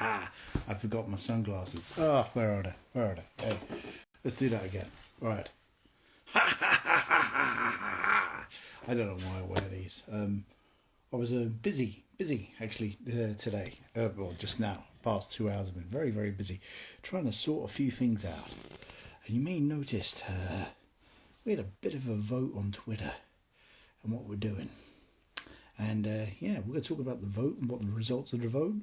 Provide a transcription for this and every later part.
I forgot my sunglasses. Oh, where are they? Where are they? Hey, let's do that again. Right. I don't know why I wear these. I was busy actually today. Well, just now. Past 2 hours I've been very, very busy trying to sort a few things out. And you may have noticed we had a bit of a vote on Twitter and what we're doing. And yeah, we're going to talk about the vote and what the results of the vote.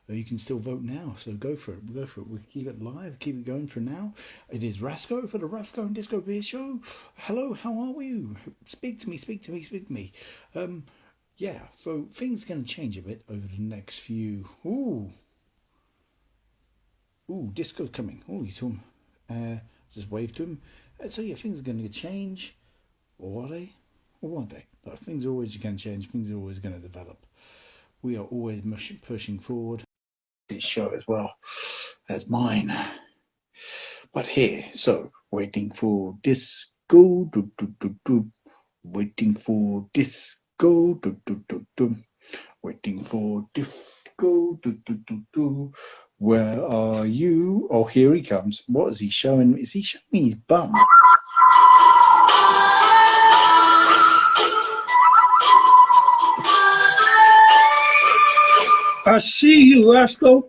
You can still vote now, so go for it. Go for it. We'll keep it live, keep it going for now. It is Rasko for the Rasko Disco Beer Show. Hello, how are you? Speak to me, speak to me, speak to me. Yeah, so things are going to change a bit over the next few... Ooh, Disco's coming. Oh, he's home. Just wave to him. So yeah, things are going to change. Or are they? Or won't they? But things are always going to change. Things are always going to develop. We are always pushing forward. This show as well as mine. But here, so waiting for disco. Waiting for disco. Waiting for disco. Where are you? Oh, here he comes. What is he showing? Is he showing me his bum? I see you, Rasko.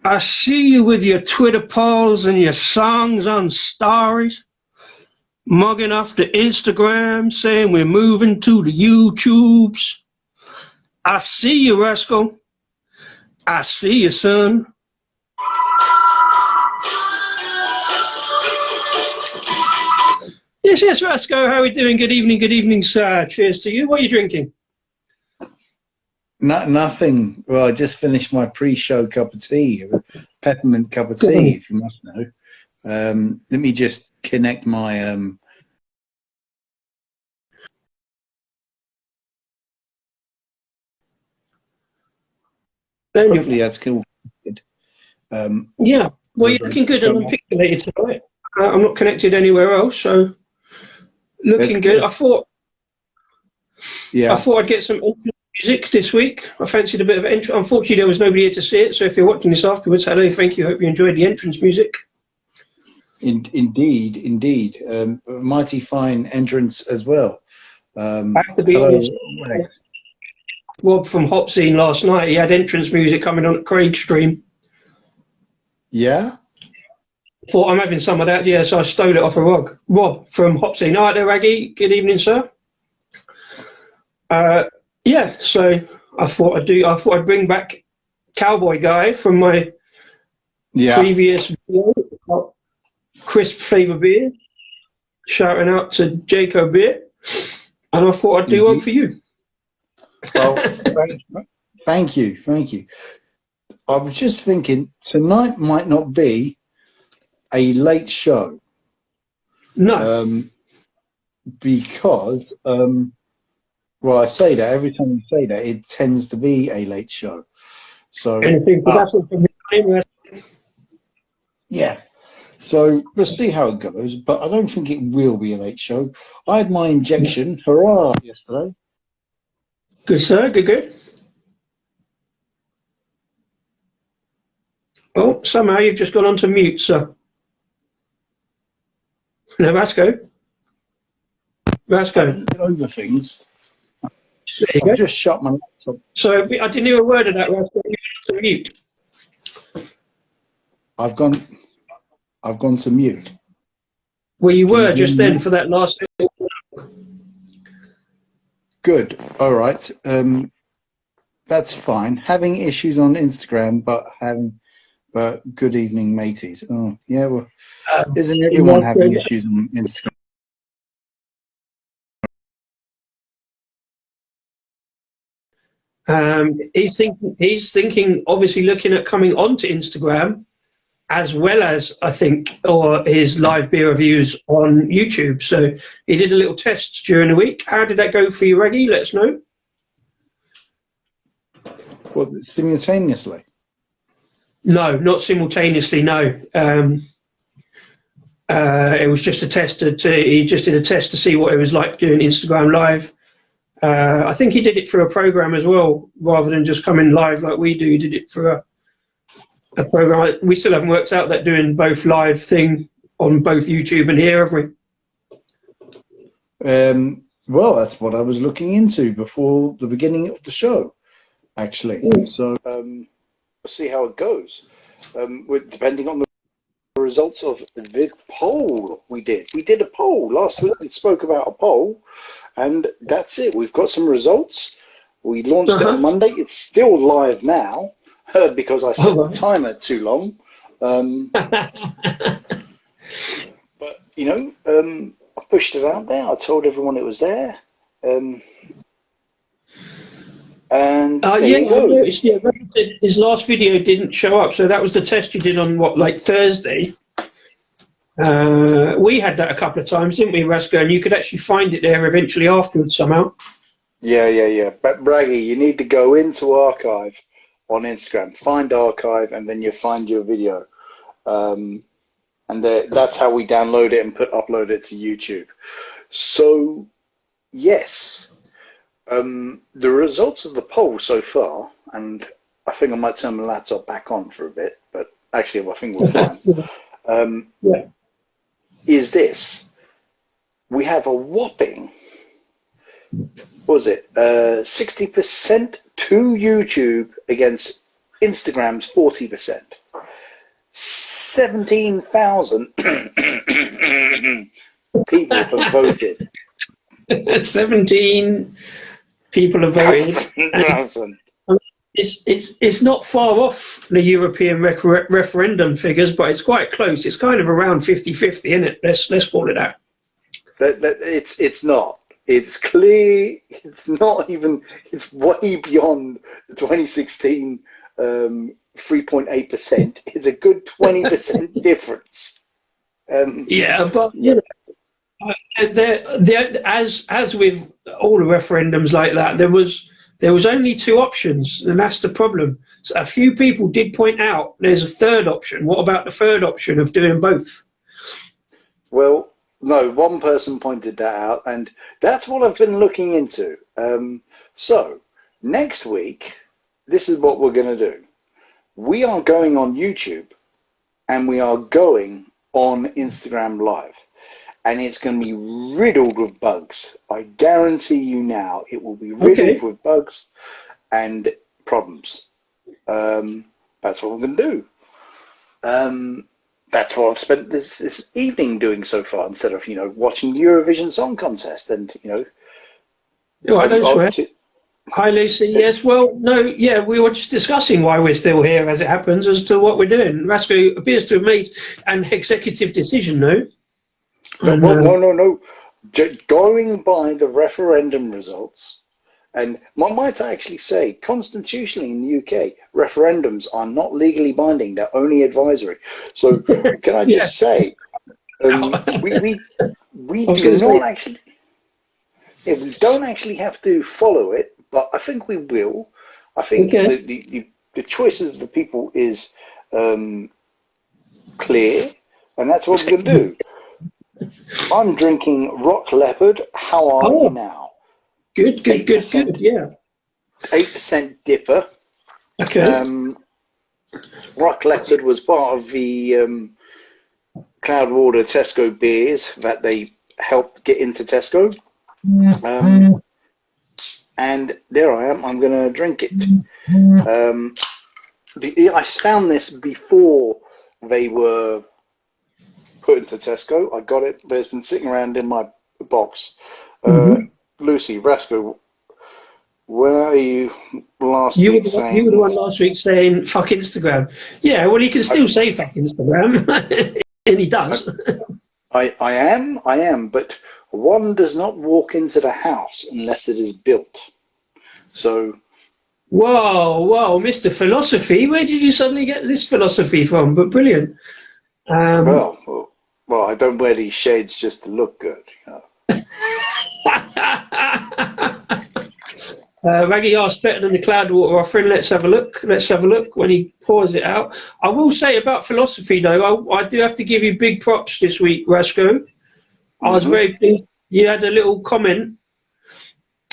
I see you with your Twitter polls and your songs on stories, mugging off the Instagram, saying we're moving to the YouTubes. I see you, Rasko. I see you, son. Yes, Rasko. How are we doing? Good evening, sir. Cheers to you. What are you drinking? Nothing. Well, I just finished my pre-show cup of tea, a peppermint cup of tea, if you must know. Let me just connect my... Hopefully that's cool. Yeah, well, you're looking good and I'm pixelated tonight. I'm not connected anywhere else, so looking good. I thought I'd get some music this week. I fancied a bit of entrance. Unfortunately, there was nobody here to see it, so if you're watching this afterwards, hello, thank you. Hope you enjoyed the entrance music. Indeed. Mighty fine entrance as well. I have to be honest. Rob from Hop Scene last night, he had entrance music coming on at Craig's stream. Yeah? Thought I'm having some of that, yeah, so I stole it off of Rob from Hop Scene. All right there, Raggy. Good evening, sir. Yeah, so I thought I'd bring back Cowboy Guy from my previous video about crisp flavour beer, shouting out to Jacob Beer, and I thought I'd do one for you. Well, thank you. I was just thinking tonight might not be a late show. No. Because well, I say that every time you say that, it tends to be a late show. So anything for yeah. So we'll see how it goes, but I don't think it will be a late show. I had my injection, hurrah, yesterday. Good, sir. Good. Oh, somehow you've just gone on to mute, sir. No, Rasko. Get over things. There you go. Just shut my laptop. So I didn't hear a word of that, Rasko. You went on to mute. I've gone to mute. Well, you were just then for that last. Good. All right. That's fine. Having issues on Instagram, but good evening, mateys. Oh, yeah. Well, isn't everyone having issues on Instagram? He's thinking, obviously, looking at coming onto Instagram, as well as or his live beer reviews on YouTube. So he did a little test during the week. How did that go for you, Reggie? Let us know. What, simultaneously? No, not simultaneously. No, it was just a test. He just did a test to see what it was like doing Instagram live. I think he did it for a program as well, rather than just coming live like we do. He did it for a program. We still haven't worked out that doing both live thing on both YouTube and here, have we? Well, that's what I was looking into before the beginning of the show, actually. So we'll see how it goes. Depending on the results of the poll we did. We did a poll last week. We spoke about a poll, and that's it. We've got some results. We launched it on Monday. It's still live now because I set the timer too long. But, you know, I pushed it out there. I told everyone it was there. And there you go. I noticed, his last video didn't show up, so that was the test you did on, Thursday? We had that a couple of times, didn't we, Rasko? And you could actually find it there eventually afterwards somehow. Yeah. But Braggy, you need to go into archive on Instagram, find archive, and then you find your video. And that's how we download it and upload it to YouTube. So, yes. The results of the poll so far, and I think I might turn my laptop back on for a bit, but actually I think we're fine, is this. We have a whopping, 60% to YouTube against Instagram's 40%. 17,000 people have voted. 17 people have voted. It's not far off the European referendum figures, but it's quite close. It's kind of around 50-50, isn't it? Let's call it that. It's not. It's clear. It's not even. It's way beyond the 2016 3.8%. It's a good 20% difference. But you know. As with all the referendums like that, there was only two options, and that's the problem. So a few people did point out there's a third option. What about the third option of doing both? Well, no, one person pointed that out, and that's what I've been looking into. So next week, this is what we're going to do. We are going on YouTube, and we are going on Instagram Live. And it's going to be riddled with bugs. I guarantee you now, it will be riddled with bugs and problems. That's what we're going to do. That's what I've spent this evening doing so far, instead of, watching the Eurovision Song Contest. And, I don't swear. Hi, Lucy. Yes, well, no, we were just discussing why we're still here, as it happens, as to what we're doing. Rasko appears to have made an executive decision, no? No. Going by the referendum results, and might I actually say, constitutionally in the UK, referendums are not legally binding; they're only advisory. So, can I just say, we don't actually have to follow it, but I think we will. I think the choices of the people is clear, and that's what we're going to do. I'm drinking Rock Leopard. How are you now? Good, yeah. 8% DIPA. Okay. Rock Leopard was part of the Cloudwater Tesco beers that they helped get into Tesco. And there I am. I'm going to drink it. I found this before they were put into Tesco. I got it, but it's been sitting around in my box. Lucy, Rasko, where are you last week saying? You were the one last week saying, fuck Instagram. Yeah, well, he can still say fuck Instagram. And he does. I am, but one does not walk into the house unless it is built. So... Whoa, Mr. Philosophy. Where did you suddenly get this philosophy from? But brilliant. Well, I don't wear these shades just to look good. Raggy asked, better than the Cloudwater offering. Let's have a look when he pours it out. I will say about philosophy, though, I do have to give you big props this week, Rasko. I was very pleased. You had a little comment.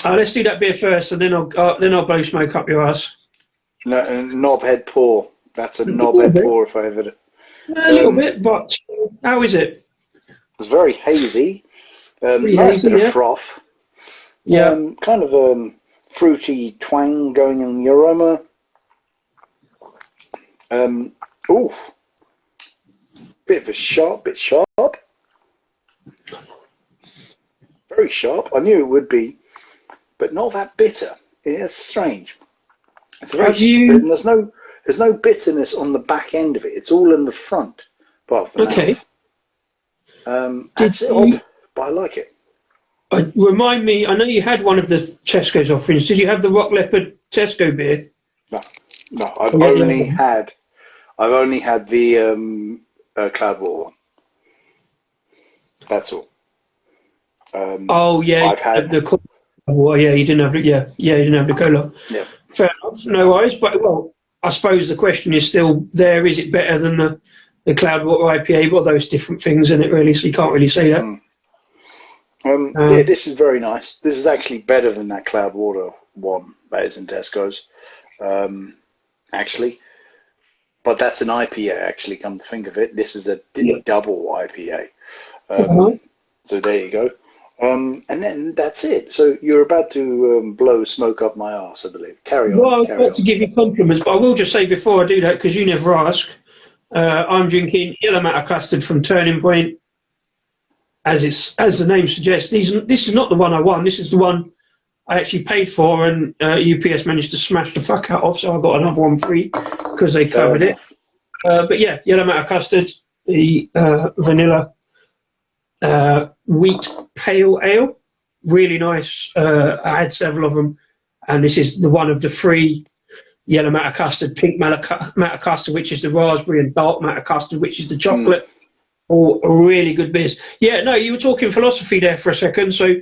Let's do that beer first, and then I'll blow smoke up your ass. No, knobhead pour. That's a knobhead pour if I ever. A little bit, but how is it? It's very hazy. Pretty Nice hazy, bit yeah. of froth. Yeah. Kind of fruity twang going in the aroma. Bit of a bit sharp. Very sharp. I knew it would be, but not that bitter. It's strange. It's very. There's no bitterness on the back end of it. It's all in the front part of the mouth. That's odd, but I like it. Remind me, I know you had one of the Tesco's offerings. Did you have the Rock Leopard Tesco beer? No. I've only had the Cloudwater one. That's all. I've had the cola. Well, yeah, you didn't have you didn't have the cola. Yeah. Fair enough, no worries. But I suppose the question is still there: is it better than the Cloudwater IPA? Well, those different things in it, really. So you can't really say that. This is very nice. This is actually better than that Cloudwater one that is in Tesco's. Actually, but that's an IPA. Actually, come to think of it, this is a double IPA. So there you go. And then that's it. So you're about to blow smoke up my arse, I believe. Carry on. Well, I was about to give you compliments, but I will just say before I do that, because you never ask, I'm drinking Yellow Matter Custard from Turning Point. As the name suggests, this is not the one I won. This is the one I actually paid for, and UPS managed to smash the fuck out of, so I got another one free because they covered it. But yeah, Yellow Matter Custard, the vanilla wheat pale ale, really nice. I had several of them, and this is the one of the three: Yellow Matter Custard, Pink Matter Custard, which is the raspberry, and Dark Matter Custard, which is the chocolate. All really good beers. Yeah, no, you were talking philosophy there for a second, so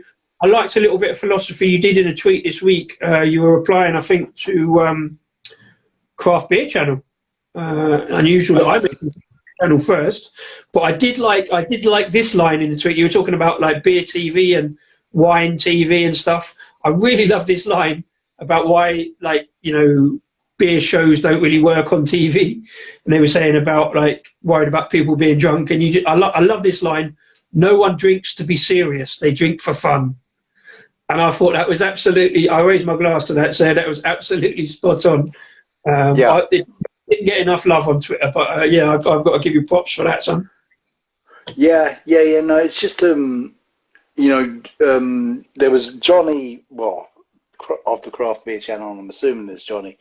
I liked a little bit of philosophy you did in a tweet this week. You were replying, I think, to Craft Beer Channel. Unusual that I made the channel first, but I did like this line in the tweet. You were talking about like beer TV and wine TV and stuff. I really love this line about why, like, beer shows don't really work on TV, and they were saying about like worried about people being drunk. And I love this line: "No one drinks to be serious; they drink for fun." And I thought that was absolutely. I raised my glass to that, saying that was absolutely spot on. I didn't get enough love on Twitter, but I've got to give you props for that, son. Yeah. No, it's just there was Johnny, of the Craft Beer Channel, and I'm assuming it's Johnny,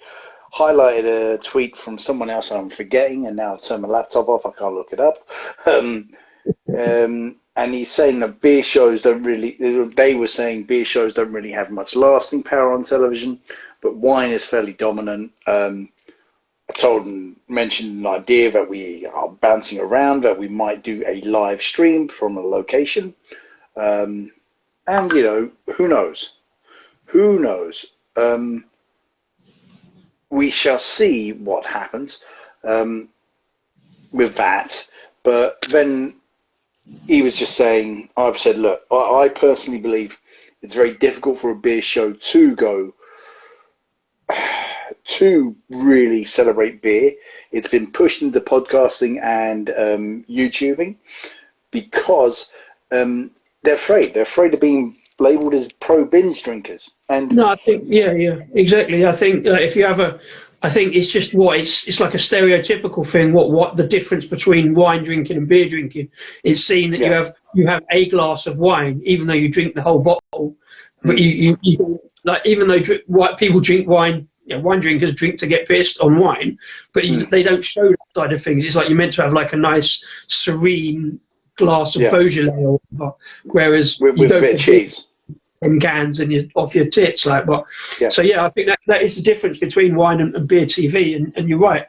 highlighted a tweet from someone else I'm forgetting, and now I've turned my laptop off, I can't look it up. And he's saying that beer shows don't really have much lasting power on television, but wine is fairly dominant. I mentioned an idea that we are bouncing around, that we might do a live stream from a location. And, who knows? We shall see what happens with that. But then he was just saying, I've said, look, I personally believe it's very difficult for a beer show to really celebrate beer. It's been pushed into podcasting and YouTubing because they're afraid. They're afraid of being labelled as pro-binge drinkers. And no, I think exactly. I think if you have I think it's just it's like a stereotypical thing. What the difference between wine drinking and beer drinking? It's seen that you have a glass of wine, even though you drink the whole bottle. But you like, even though white people drink wine, wine drinkers drink to get pissed on wine, but they don't show that side of things. It's like you're meant to have like a nice serene glass of Beaujolais or whatever, whereas with you go a bit of cheese and cans and you're off your tits, like. But so I think that is the difference between wine and beer TV. And you're right,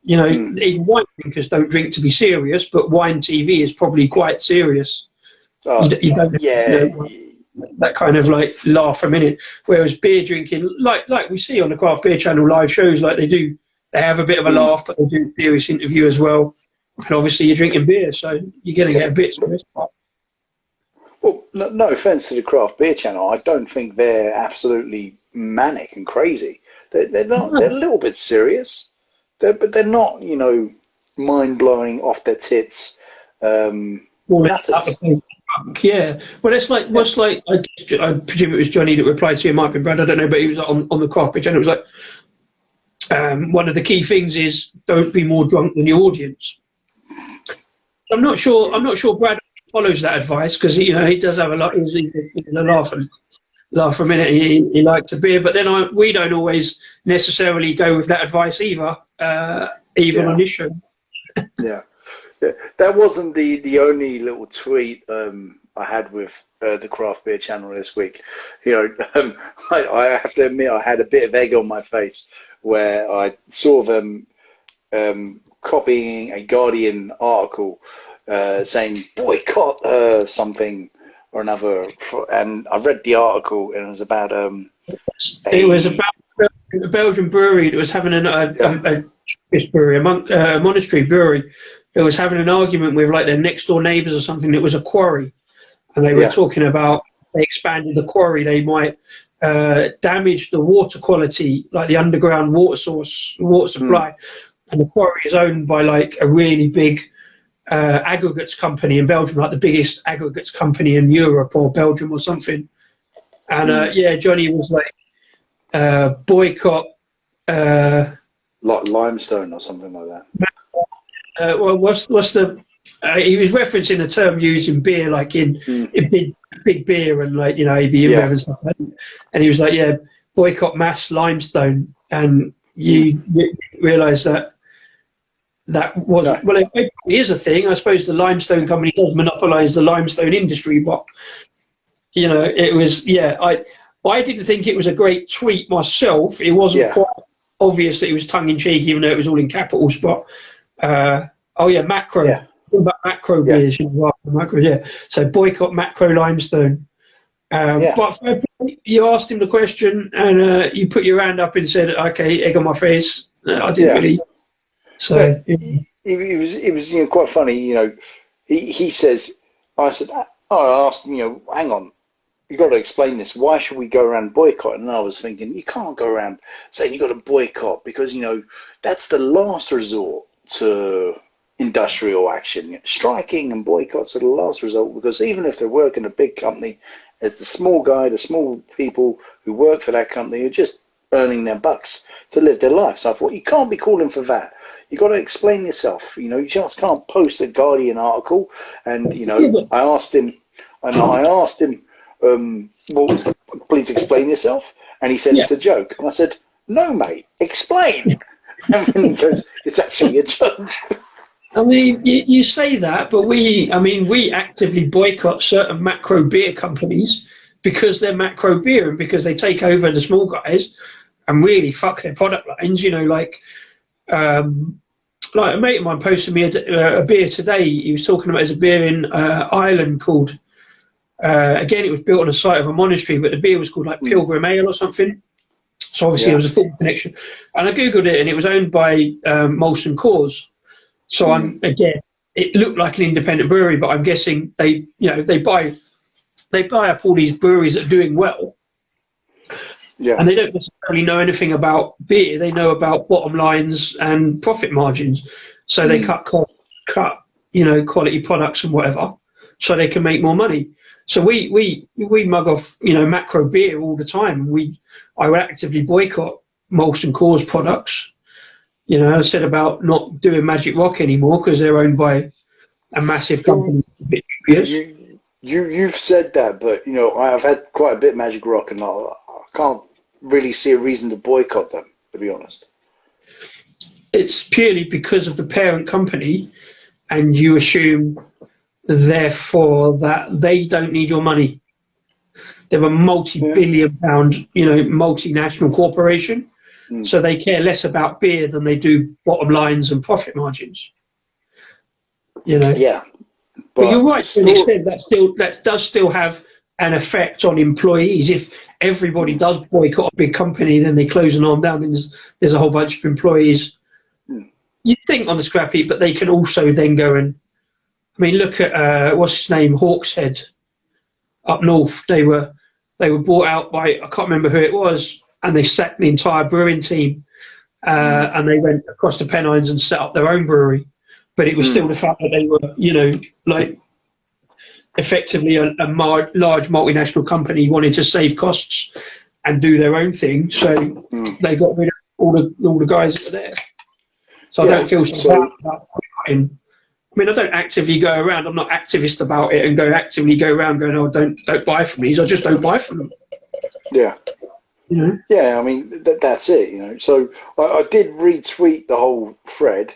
even wine drinkers don't drink to be serious, but wine TV is probably quite serious. You don't that kind of like laugh a minute, whereas beer drinking, like we see on the Craft Beer Channel live shows, like they have a bit of a laugh, but they do a serious interview as well. And obviously you're drinking beer, so you're going to get a bit serious. Well, no offence to the Craft Beer Channel, I don't think they're absolutely manic and crazy. They're not. They're a little bit serious. but they're not, you know, mind-blowing, off their tits matters. Yeah, well, it's like what's like. I presume it was Johnny that replied to you. It might be Brad. I don't know, but he was on the craft pitch, and it was like one of the key things is don't be more drunk than your audience. I'm not sure Brad follows that advice because he does have a lot. He's a laugh for a minute. He likes a beer, but then we don't always necessarily go with that advice either. Even on this show. Yeah. That wasn't the only little tweet I had with the craft beer channel this week. You know, I have to admit I had a bit of egg on my face where I saw them copying a Guardian article saying boycott something or another, and I read the article and it was about it was about a Belgian brewery that was having a brewery, a monastery brewery. It was having an argument with like their next door neighbours or something. It was a quarry, and they were talking about they expanded the quarry. They might damage the water quality, like the underground water supply. And the quarry is owned by like a really big aggregates company in Belgium, like the biggest aggregates company in Europe or Belgium or something. And Johnny was like boycott, like limestone or something like that. Well, what's the? He was referencing the term used in beer, like in big beer and like ABM and stuff. And he was like, boycott mass limestone, and you realise that was well, it is a thing. I suppose the limestone company does monopolise the limestone industry, but it was I didn't think it was a great tweet myself. It wasn't quite obvious that it was tongue in cheek, even though it was all in capitals, but. Macro. Yeah. About macro beers, macro, So boycott macro limestone. But you asked him the question, and you put your hand up and said, "Okay, egg on my face." I didn't really. So it was quite funny. He says, I said, I asked him, hang on, you got to explain this. Why should we go around boycotting? And I was thinking, you can't go around saying you got to boycott because that's the last resort to industrial action. Striking and boycotts are the last result because even if they work in a big company, as the small people who work for that company are just earning their bucks to live their life. So I thought you can't be calling for that. You got to explain yourself. You just can't post a Guardian article. And I asked him, well, please explain yourself. And he said it's a joke. And I said, no, mate, explain. And then he goes, it's actually a joke. I mean, you say that, but we actively boycott certain macro beer companies because they're macro beer and because they take over the small guys and really fuck their product lines. Like a mate of mine posted me a beer today. He was talking about a beer in Ireland called, again, it was built on the site of a monastery, but the beer was called like Pilgrim Ale or something. So obviously there was a football connection. And I Googled it and it was owned by Molson Coors. So it looked like an independent brewery, but I'm guessing they buy up all these breweries that are doing well. Yeah. And they don't necessarily know anything about beer. They know about bottom lines and profit margins. So they cut costs, quality products and whatever, so they can make more money. So we mug off, macro beer all the time. I would actively boycott Molson Coors products. I said about not doing Magic Rock anymore because they're owned by a massive company. You've said that, but I've had quite a bit of Magic Rock, and I can't really see a reason to boycott them, to be honest. It's purely because of the parent company, and you assume, therefore, that they don't need your money. They're a multi-billion-pound, multinational corporation. So they care less about beer than they do bottom lines and profit margins. Yeah. But you're right to an extent. That does still have an effect on employees. If everybody does boycott a big company, then they close an arm down. Then there's a whole bunch of employees. You'd think on the scrap heap, but they can also then go and. I mean, look at what's his name, Hawkshead, up north. They were bought out by, I can't remember who it was. And they sacked the entire brewing team and they went across the Pennines and set up their own brewery. But it was still the fact that they were, you know, like effectively a large multinational company wanted to save costs and do their own thing. So they got rid of all the guys that were there. So I don't feel so bad about boycotting. I mean, I don't actively go around. I'm not activist about it and actively go around going, oh, don't buy from these. I just don't buy from them. Yeah. You know? Yeah, I mean, that's it, you know. So I did retweet the whole thread.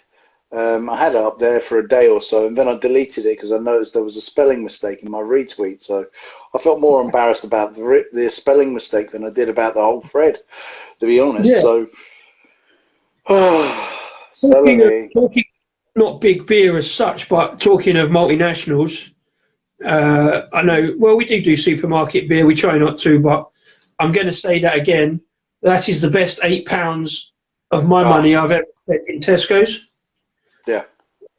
I had it up there for a day or so, and then I deleted it because I noticed there was a spelling mistake in my retweet. So I felt more embarrassed about the spelling mistake than I did about the whole thread, to be honest. Yeah. So, talking not big beer as such, but talking of multinationals, I know, well, we do supermarket beer. We try not to, but I'm going to say that again. That is the best £8 of my money I've ever spent in Tesco's. Yeah.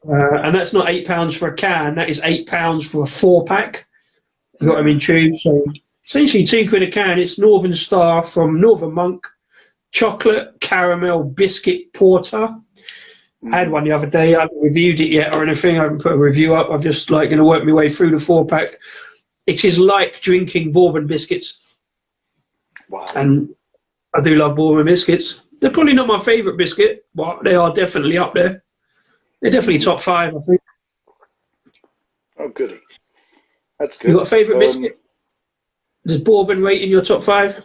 And that's not £8 for a can. That is £8 for a 4-pack. You got them in tubes. So essentially £2 a can. It's Northern Star from Northern Monk. Chocolate, caramel, biscuit, porter. I had one the other day. I haven't reviewed it yet or anything. I haven't put a review up. I'm just like going to work my way through the 4-pack. It is like drinking bourbon biscuits. Wow. And I do love bourbon biscuits. They're probably not my favourite biscuit, but they are definitely up there. They're definitely top 5, I think. Oh, goody. That's good. You got a favourite biscuit? Does bourbon rate in your top 5?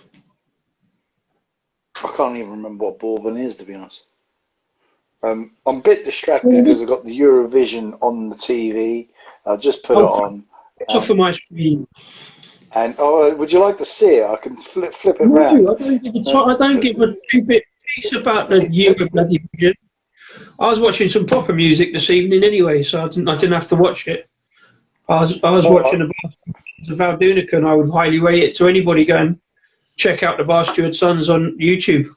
I can't even remember what bourbon is, to be honest. I'm a bit distracted because I've got the Eurovision on the TV. I just put it on. It's off of my screen. And would you like to see it? I can flip it No, around. I don't give a two-bit piece about the Eurovision. I was watching some proper music this evening anyway, so I didn't have to watch it. I was watching the Bar Stewards of Valdunica, and I would highly rate it to anybody. Go and check out the Bar Steward Sons on YouTube.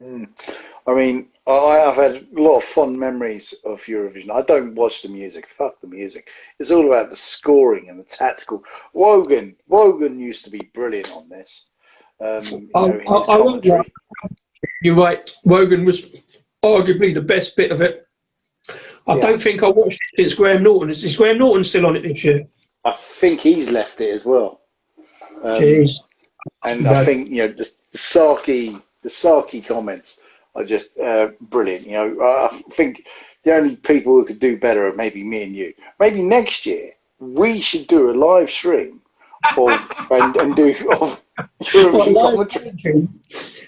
I mean, I've had a lot of fond memories of Eurovision. I don't watch the music. Fuck the music. It's all about the scoring and the tactical. Wogan used to be brilliant on this. You're right. Wogan was arguably the best bit of it. I don't think I watched it since Graham Norton. Is Graham Norton still on it this year? I think he's left it as well. Jeez. And I think, you know, the Saki comments are just brilliant. You know, I think the only people who could do better are maybe me and you. Maybe next year we should do a live stream of Eurovision commentary.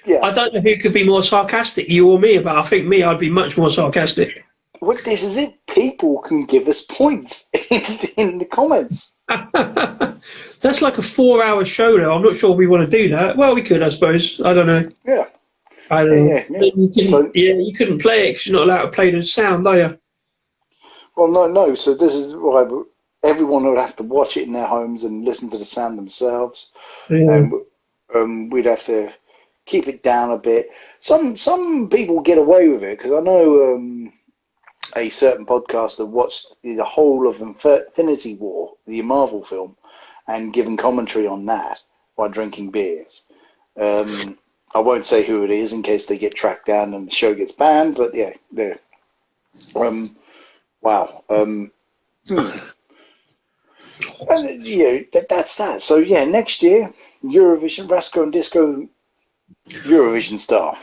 Yeah. I don't know who could be more sarcastic, you or me, but I think I'd be much more sarcastic. Well, this is it. People can give us points in the comments. That's like a 4-hour show though. I'm not sure we want to do that. Well, we could, I suppose. I don't know. Yeah. I don't know. Yeah. You couldn't play it because you're not allowed to play the sound, are you? Well, no. So this is why everyone would have to watch it in their homes and listen to the sound themselves. Yeah. And we'd have to keep it down a bit. Some people get away with it because I know a certain podcaster watched the whole of Infinity War, the Marvel film, and given commentary on that while drinking beers. I won't say who it is in case they get tracked down and the show gets banned, but yeah, there. Wow. And, yeah, that's that. So yeah, next year, Eurovision, Rasko Disco, Eurovision star.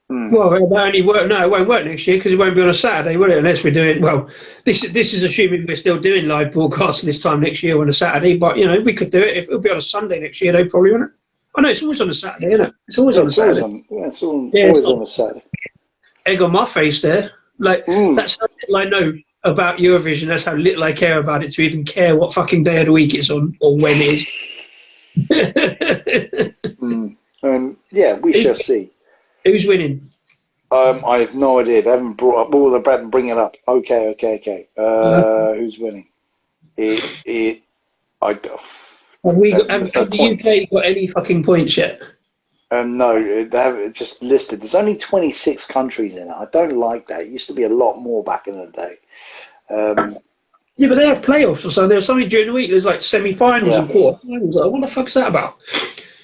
Well, it only work. No, it won't work next year because it won't be on a Saturday, will it? Unless we're doing well. This is assuming we're still doing live broadcasting this time next year on a Saturday. But you know, we could do it if it'll be on a Sunday next year. Though probably won't it? Oh no, it's always on a Saturday, isn't it? It's always on a Saturday. It's always on a Saturday. Egg on my face there. Like that's how little I know about Eurovision. That's how little I care about it to even care what fucking day of the week it's on or when it is. Yeah, we shall see. Who's winning? I have no idea. They haven't brought up. Oh, they're about to bring it up. Okay. Who's winning? Have the UK got any fucking points yet? No, they have it just listed. There's only 26 countries in it. I don't like that. It used to be a lot more back in the day. Yeah, but they have playoffs or something. There's something during the week. There's like semi-finals and quarter-finals. What the fuck's that about?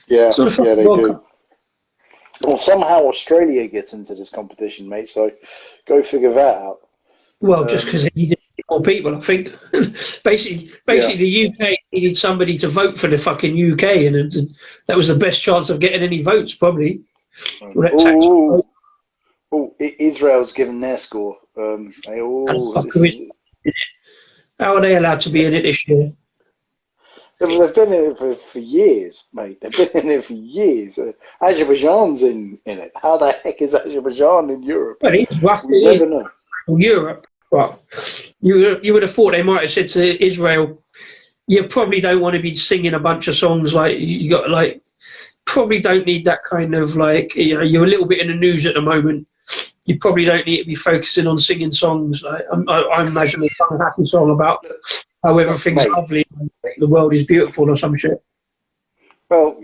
Yeah, they do. Well, somehow Australia gets into this competition, mate. So go figure that out. Well, just because they needed more people, I think. basically, Yeah. the UK needed somebody to vote for the fucking UK, and that was the best chance of getting any votes, probably. Oh, Israel's given their score. How are they allowed to be in it this year? They've been in it for years, mate. They've been in it for years. Azerbaijan's in it. How the heck is Azerbaijan in Europe? Well, it's roughly We never know. Europe. Well, you would have thought they might have said to Israel, you probably don't want to be singing a bunch of songs like you got probably don't need that kind of you're a little bit in the news at the moment. You probably don't need to be focusing on singing songs. I imagine there's some happy song about how everything's lovely and the world is beautiful or some shit. Well,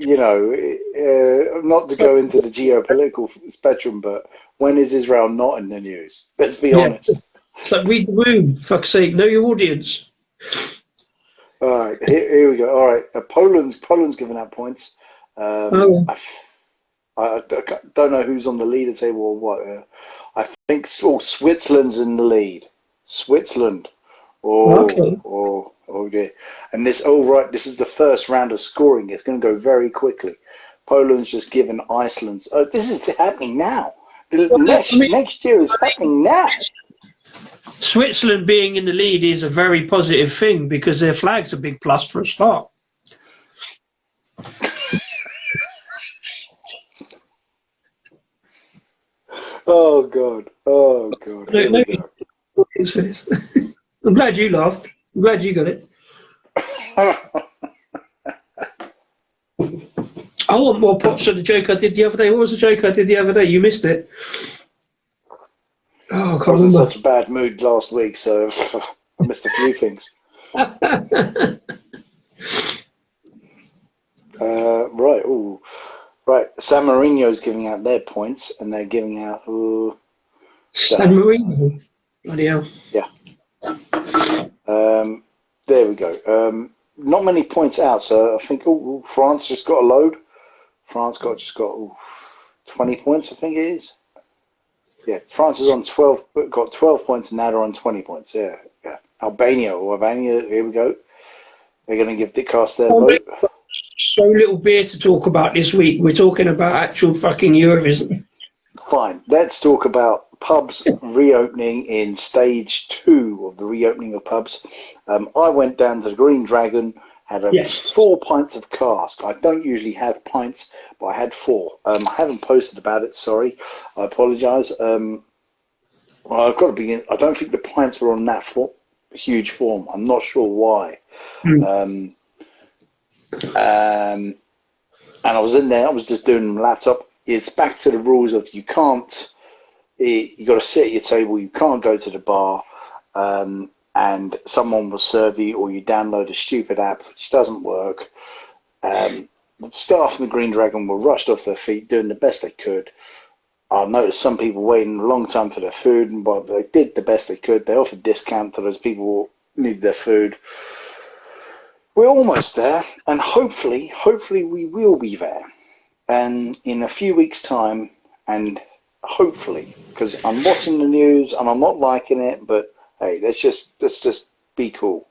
not to go into the geopolitical spectrum, but when is Israel not in the news? Let's be honest. It's like, read the room, fuck's sake, know your audience. All right, here we go. All right, Poland's giving out points. I don't know who's on the leader table or what. I think Switzerland's in the lead. Switzerland. Oh dear. And this is the first round of scoring. It's going to go very quickly. Poland's just given Iceland's. Oh, this is happening now. Next year is happening now. Switzerland being in the lead is a very positive thing because their flag's a big plus for a start. Oh God. No. I'm glad you laughed. I'm glad you got it. I want more props for the joke I did the other day. What was the joke I did the other day? You missed it. Oh, I was in such a bad mood last week, so I missed a few things. Right. Ooh. Right. San Marino's giving out their points, and they're giving out. San Marino. Bloody hell. Yeah. There we go. Not many points out, so I think France just got a load. France just got 20 points, I think it is. Yeah, France is on 12, got 12 points, and now they're on 20 points. Yeah. Albania, here we go. They're going to give Dick Cast their vote. So little beer to talk about this week. We're talking about actual fucking Eurovision. Fine. Let's talk about pubs reopening in stage 2 of the reopening of pubs. I went down to the Green Dragon, had 4 pints of cask. I don't usually have pints, but I had 4. I haven't posted about it, sorry. I apologise. I've got to begin. I don't think the pints were on that huge form. I'm not sure why. And I was in there, I was just doing the laptop. It's back to the rules of you got to sit at your table, you can't go to the bar, and someone will serve you, or you download a stupid app which doesn't work. The staff in the Green Dragon were rushed off their feet, doing the best they could. I noticed some people waiting a long time for their food, but they did the best they could. They offered discount to those people who needed their food. We're almost there, and hopefully we will be there. And in a few weeks' time, and hopefully, because I'm watching the news and I'm not liking it, but hey, let's just be cool.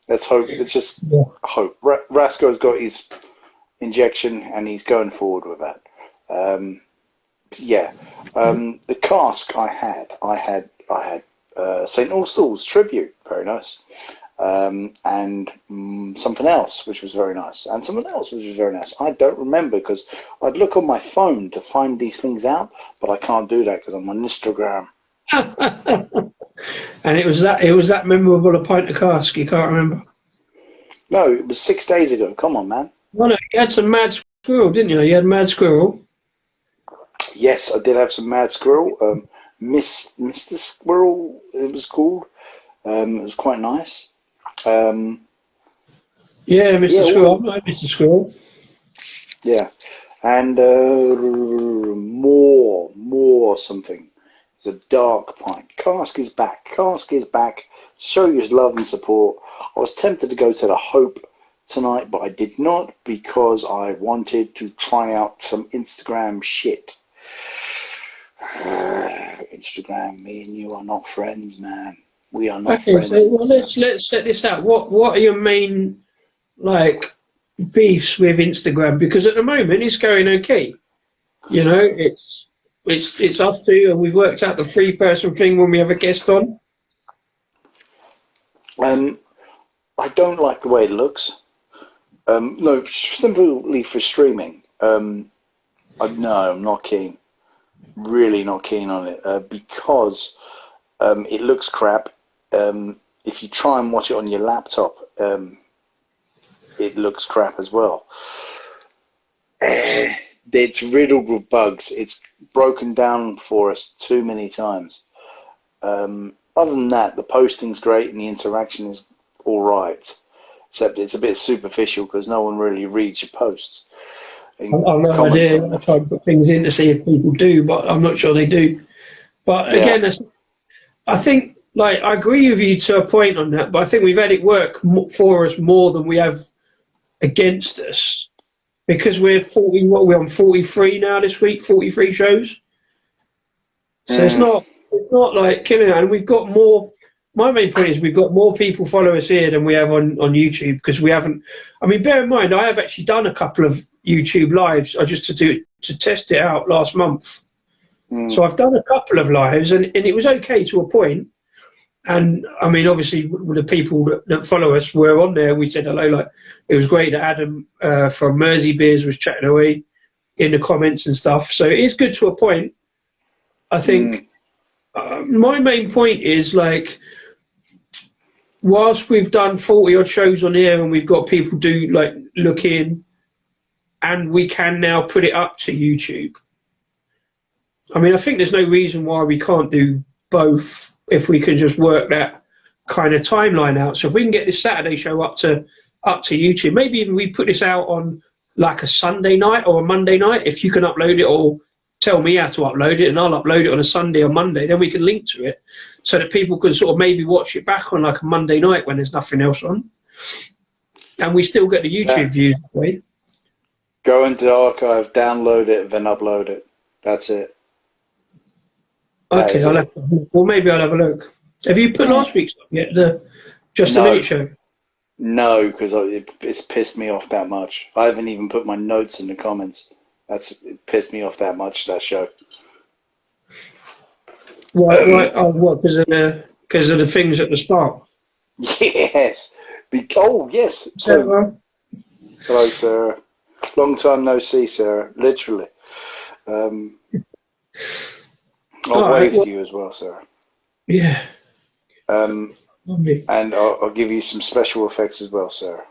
Let's hope. Let's just hope. Rasko's got his injection and he's going forward with that. The cask I had St. Austell's tribute, very nice. And something else, which was very nice, and something else, which was very nice. I don't remember because I'd look on my phone to find these things out, but I can't do that because I'm on Instagram. And it was that memorable a pint of cask. You can't remember? No, it was 6 days ago. Come on, man. Well, no, you had some Mad Squirrel, didn't you? You had Mad Squirrel. Yes, I did have some Mad Squirrel. Mr. Squirrel, it was called. It was quite nice. Mr. Squirrel. I like Mr. Squirrel. Yeah, and more something. It's a dark pint. Cask is back. Show your love and support. I was tempted to go to the Hope tonight, but I did not because I wanted to try out some Instagram shit. Instagram, me and you are not friends, man. We are not friends. Okay, so let's set this out. What are your main beefs with Instagram? Because at the moment it's going okay. You know, it's us two, and we've worked out the 3-person thing when we have a guest on. I don't like the way it looks. No, simply for streaming. I'm not keen. Really not keen on it because it looks crap. If you try and watch it on your laptop, it looks crap as well. It's riddled with bugs. It's broken down for us too many times. Other than that, the posting's great and the interaction is all right. Except it's a bit superficial because no one really reads your posts. I've no idea. I try to put things in to see if people do, but I'm not sure they do. But again, I think, I agree with you to a point on that, but I think we've had it work for us more than we have against us. Because we're 40, what are we on, 43 now this week, 43 shows. So it's not like killing it. And we've got more, my main point is we've got more people follow us here than we have on YouTube, because we haven't, bear in mind, I have actually done a couple of YouTube lives just to test it out last month. So I've done a couple of lives and it was okay to a point. And obviously the people that follow us were on there. We said hello. It was great that Adam from Mersey Beers was chatting away in the comments and stuff. So it is good to a point. I think my main point is whilst we've done 40 odd shows on here and we've got people look in, and we can now put it up to YouTube. I think there's no reason why we can't do both if we can just work that kind of timeline out. So if we can get this Saturday show up to YouTube, maybe even we put this out on a Sunday night or a Monday night, if you can upload it or tell me how to upload it and I'll upload it on a Sunday or Monday, then we can link to it so that people can sort of maybe watch it back on a Monday night when there's nothing else on. And we still get the YouTube views that way. Go into the archive, download it, then upload it. That's it. Okay, maybe I'll have a look. Have you put last week's up yet? The Just a Minute show? No, because it's pissed me off that much. I haven't even put my notes in the comments. It pissed me off that much, that show. Why? What? Because of the things at the start? Yes. Yes. So, hello, Sarah. Long time no see, Sarah. Literally. I'll wave to you as well, Sarah. Yeah. And I'll give you some special effects as well, Sarah.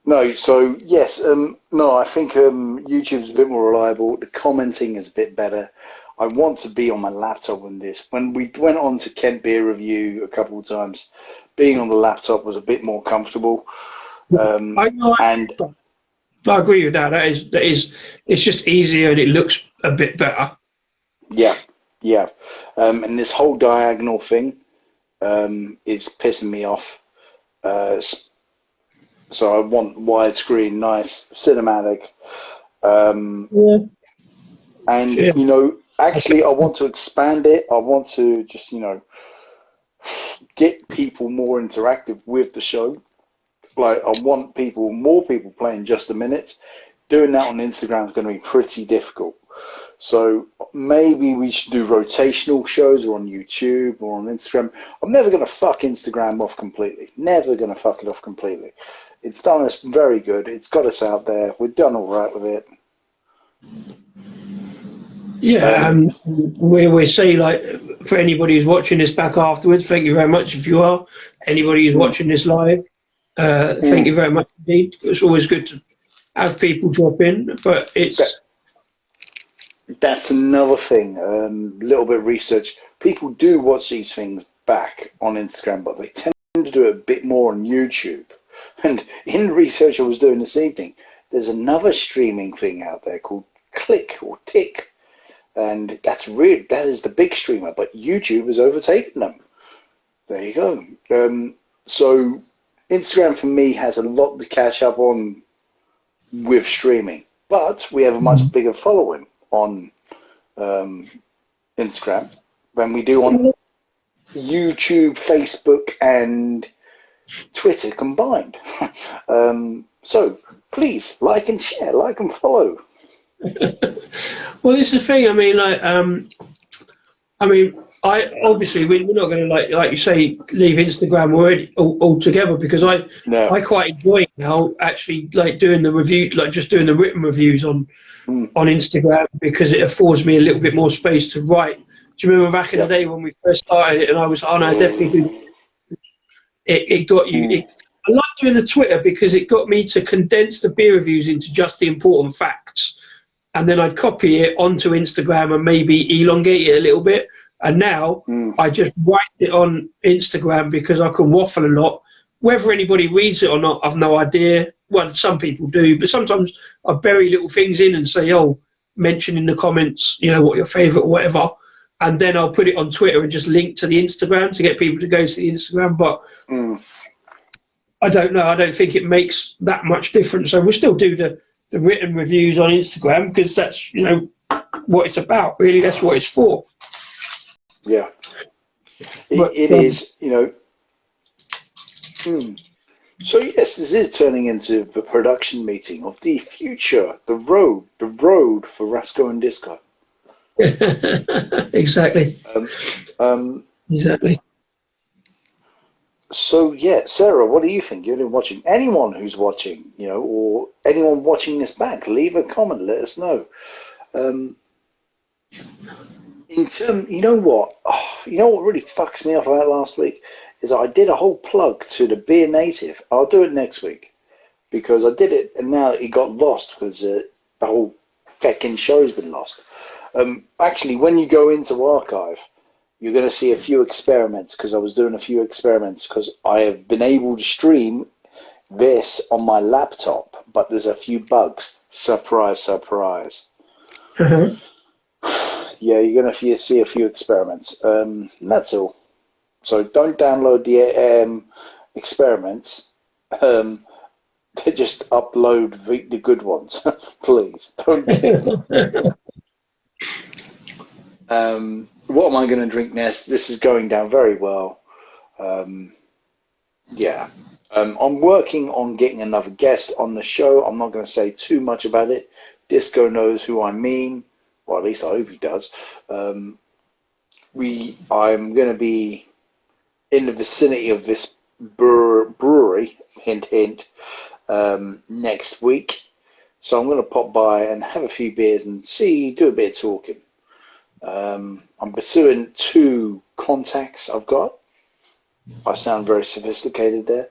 No, so yes, I think YouTube's a bit more reliable. The commenting is a bit better. I want to be on my laptop on this. When we went on to Kent Beer Review a couple of times, being on the laptop was a bit more comfortable. I agree with that. That is, it's just easier and it looks a bit better. Yeah. And this whole diagonal thing is pissing me off. So I want widescreen, nice, cinematic. And, actually I want to expand it. I want to just, get people more interactive with the show. I want more people playing Just a Minute. Doing that on Instagram is going to be pretty difficult. So maybe we should do rotational shows or on YouTube or on Instagram. I'm never going to fuck Instagram off completely. Never going to fuck it off completely. It's done us very good. It's got us out there. We've done all right with it. Yeah, we say, for anybody who's watching this back afterwards, thank you very much if you are. Anybody who's watching this live, thank you very much indeed. It's always good to have people drop in, but That's another thing. Little bit of research. People do watch these things back on Instagram, but they tend to do it a bit more on YouTube. And in the research I was doing this evening, there's another streaming thing out there called Click or Tick. And that is the big streamer, but YouTube has overtaken them. There you go. So Instagram for me has a lot to catch up on with streaming, but we have a much bigger following on Instagram than we do on YouTube, Facebook, and Twitter combined. So please like and share, like and follow. Well, this is the thing. I mean, I obviously we're not going to like you say leave Instagram altogether, because I quite enjoy now actually like doing the review, like just doing the written reviews on Instagram, because it affords me a little bit more space to write. Do you remember back in the day when we first started it, and I was definitely do. It got you. I like doing the Twitter because it got me to condense the beer reviews into just the important facts, and then I'd copy it onto Instagram and maybe elongate it a little bit. And now I just write it on Instagram because I can waffle a lot. Whether anybody reads it or not, I've no idea. Well, some people do, but sometimes I bury little things in and say, mention in the comments, what your favourite or whatever. And then I'll put it on Twitter and just link to the Instagram to get people to go to the Instagram. But I don't know. I don't think it makes that much difference. So we'll still do the written reviews on Instagram, because that's, what it's about, really. That's what it's for. Yeah. It is, So yes, this is turning into the production meeting of the future, the road for Rasko Disco. Exactly. Exactly. So yeah, Sarah, what do you think? You've been watching. Anyone who's watching, or anyone watching this back, leave a comment. Let us know. You know what really fucks me off about last week is that I did a whole plug to the Beer Native. I'll do it next week, because I did it and now it got lost because the whole fucking show's been lost. Actually, when you go into archive, you're going to see a few experiments, because I was doing a few experiments, because I have been able to stream this on my laptop, but there's a few bugs. Surprise, surprise. Yeah, you're going to see a few experiments. That's all. So don't download the experiments. Just upload the good ones, please. Don't. What am I going to drink next? This is going down very well. Yeah. I'm working on getting another guest on the show. I'm not going to say too much about it. Disco knows who I mean. Well, at least I hope he does. I'm going to be in the vicinity of this brewery, hint, hint, next week. So I'm going to pop by and have a few beers and do a bit of talking. I'm pursuing 2 contacts I've got. I sound very sophisticated there.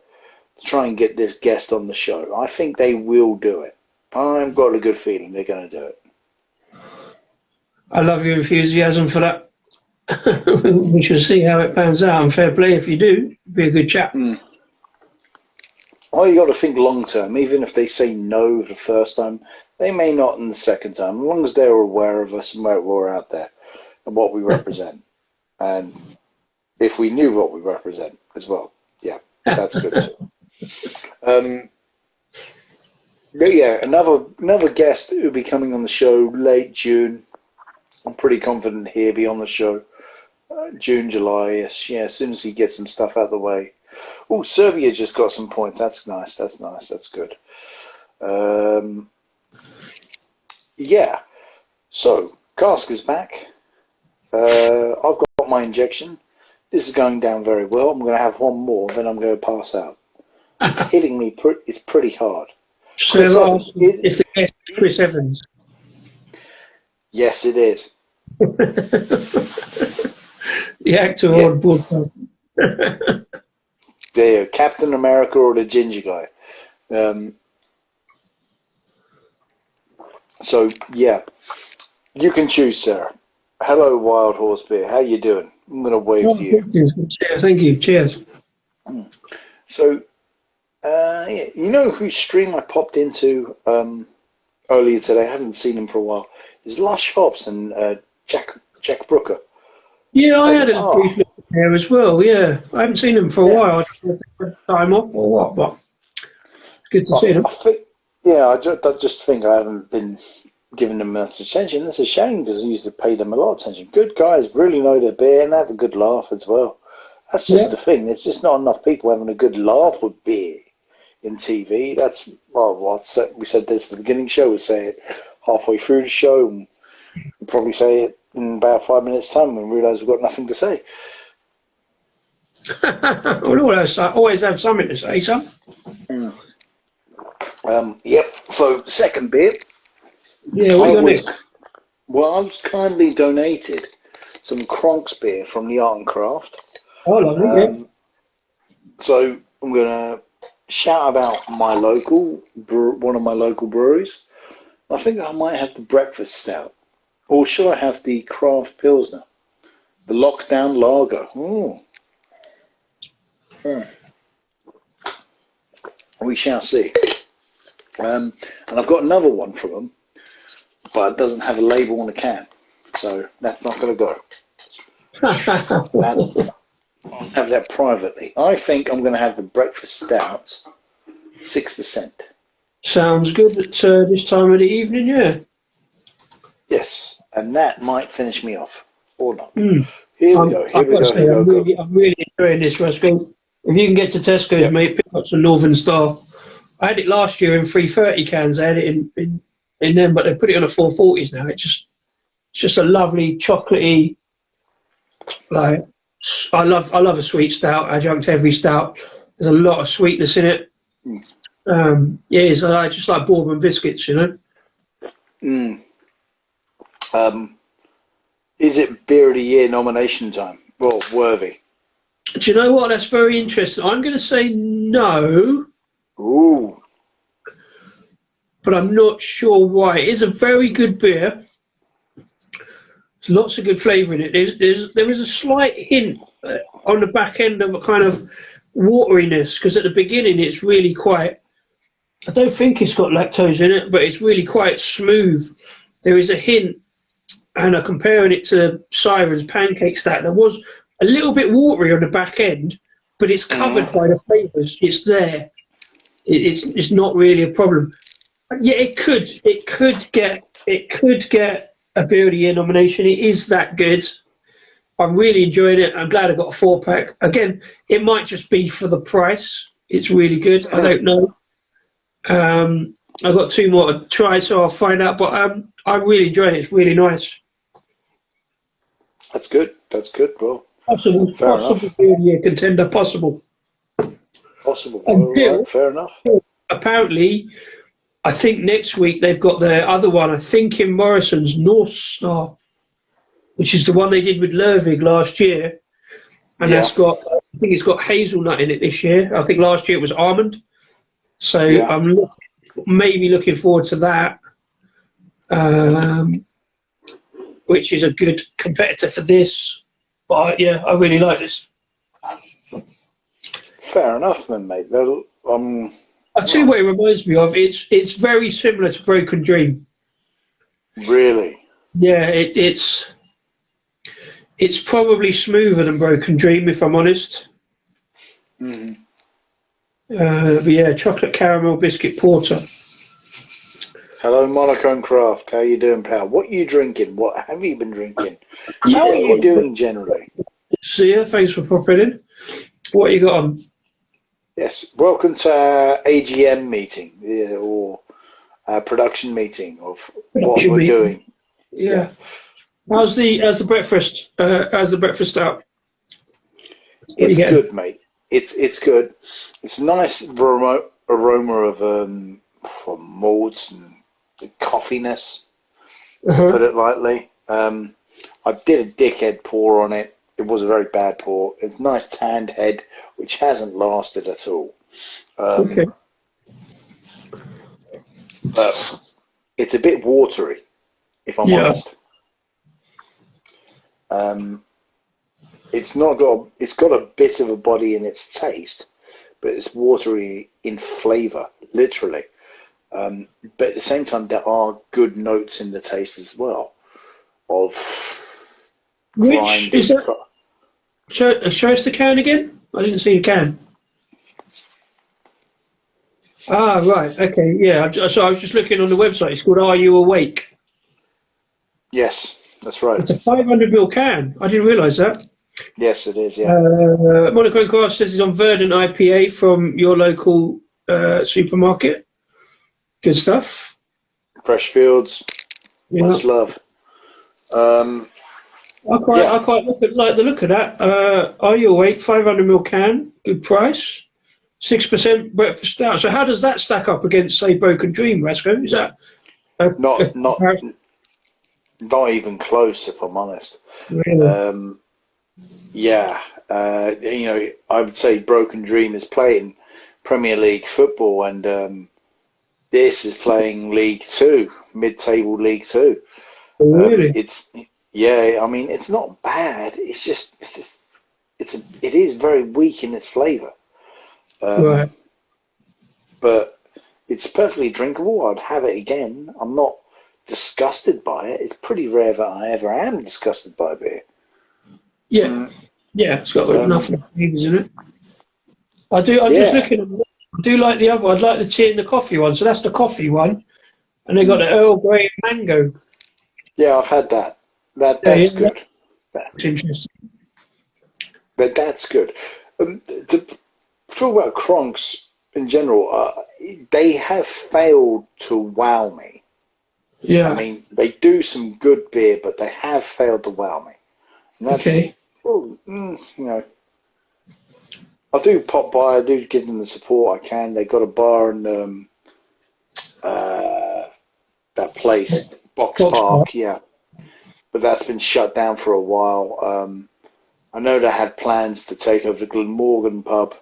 To try and get this guest on the show. I think they will do it. I've got a good feeling they're going to do it. I love your enthusiasm for that. We shall see how it pans out, and fair play if you do. Be a good chap. Well, you got to think long term. Even if they say no the first time, they may not in the second time. As long as they're aware of us and we're out there and what we represent, and if we knew what we represent as well, yeah, that's good too. But yeah, another guest who'll be coming on the show late June. I'm pretty confident he'll be on the show. June, July-ish. Yeah, as soon as he gets some stuff out of the way. Oh, Serbia just got some points. That's nice. That's nice. That's good. Yeah. So, Cask is back. I've got my injection. This is going down very well. I'm going to have one more, then I'm going to pass out. It's hitting me. It's pretty hard. So if the guest is Chris Evans. Yes, it is. The actor or broadcaster. There, Captain America or the ginger guy. So yeah, you can choose, Sarah. Hello, Wild Horse Beer. How you doing? I'm going to wave to you. Cheers, thank you. Cheers. So, yeah, you know whose stream I popped into earlier today? I haven't seen him for a while. Is Lush Hops and Jack Brooker. Yeah, I They had a are. brief look there as well. Yeah, I haven't seen them for a Yeah. while. I don't know if they've had time off or what, but it's good to see them. I think, yeah, I just think I haven't been giving them much attention. That's a shame because I used to pay them a lot of attention. Good guys, really know their beer and have a good laugh as well. That's just Yeah. the thing. There's just not enough people having a good laugh with beer in TV. That's, well, we said this at the beginning of the show. We'll say it halfway through the show. And we'll probably say it in about 5 minutes' time when we realise we've got nothing to say. We'll always have something to say, son. Yep. So, second beer. Yeah, what you got next? Well, I was kindly donated some Kronk's beer from the Art and Craft. Oh, lovely, yeah. So I'm going to shout about my local, one of my local breweries. I think I might have the breakfast stout. Or should I have the craft pilsner? The lockdown lager. Ooh. We shall see. And I've got another one from them, but it doesn't have a label on the can. So that's not going to go. I'll have that privately. I think I'm going to have the breakfast stout, 6%. Sounds good at this time of the evening, yeah. Yes, and that might finish me off, or not. Mm. Here we go. I'm really enjoying this, Rasko. If you can get to Tesco's, Yep. mate, pick up some Northern Star. I had it last year in 330 cans. I had it in them, but they put it on a 440s now. It's just a lovely chocolatey, like, I love a sweet stout, adjunct heavy stout. There's a lot of sweetness in it. Yeah, so I just like bourbon biscuits, you know. Is it Beer of the Year nomination time? Well, worthy. Do you know what? That's very interesting. I'm going to say no. Ooh. But I'm not sure why. It is a very good beer. There's lots of good flavour in it. There is a slight hint on the back end of a kind of wateriness, because at the beginning it's really quite, I don't think it's got lactose in it, but it's really quite smooth. There is a hint, and I'm comparing it to Siren's Pancake Stout. There was a little bit watery on the back end, but it's covered by the flavours. It's there. It's not really a problem. Yeah, it could get a Beer of the Year nomination. It is that good. I'm really enjoying it. I'm glad I got a 4-pack. Again, it might just be for the price. It's really good. I don't know. I've got 2 more to try, so I'll find out. But I'm really enjoying it. It's really nice. That's good. That's good, bro. Possible Beer of the Year contender. Possible. Until, right, fair enough. Apparently, I think next week they've got their other one, I think in Morrison's, North Star, which is the one they did with Lervig last year. And I think it's got hazelnut in it this year. I think last year it was almond. So I'm maybe looking forward to that, which is a good competitor for this. But yeah, I really like this. Fair enough then, mate. I'll tell you what it reminds me of. It's very similar to Broken Dream. Really? Yeah, it's probably smoother than Broken Dream, if I'm honest. But yeah, chocolate caramel biscuit porter. Hello, Monochrome Craft. How you doing, pal? What are you drinking? What have you been drinking? How are you doing generally? See ya. Thanks for popping in. What you got on? Yes. Welcome to our AGM meeting, or our production meeting of what we're doing. Yeah. How's the breakfast? How's the breakfast out? It's good, mate. It's good. It's a nice aroma of malts and coffiness, to put it lightly. I did a dickhead pour on it. It was a very bad pour. It's nice tanned head, which hasn't lasted at all. Okay. But it's a bit watery, if I'm honest. It's got a bit of a body in its taste, but it's watery in flavour, literally. But at the same time, there are good notes in the taste as well of Which is that? Show us the can again. I didn't see the can. Ah, right. Okay. Yeah. So I was just looking on the website. It's called "Are You Awake?" Yes, that's right. It's a 500ml can. I didn't realise that. Yes, it is. Yeah. Monaco and Grass says it's on Verdant IPA from your local supermarket. Good stuff. Fresh fields. Yeah. Much love. I quite like the look of that. Are You Awake? 500ml can. Good price. 6% breakfast stout. So how does that stack up against, say, Broken Dream, Rasko? Is that not even close, if I'm honest. Really? Yeah, I would say Broken Dream is playing Premier League football, and this is playing League Two, mid-table League Two. Really? I mean, it's not bad. It is very weak in its flavour. Right. But it's perfectly drinkable. I'd have it again. I'm not disgusted by it. It's pretty rare that I ever am disgusted by beer. Yeah. Yeah, it's got enough flavours in it. I'm just looking at I do like the other. I'd like the tea and the coffee one. So that's the coffee one. And they got the Earl Grey mango. Yeah, I've had that. That's good. That's interesting. But that's good. To talk about Kronks in general, they have failed to wow me. Yeah. I mean, they do some good beer, but they have failed to wow me. And that's, I do pop by. I do give them the support I can. They got a bar in that place, Box Park, yeah. But that's been shut down for a while. I know they had plans to take over the Glenmorgan pub,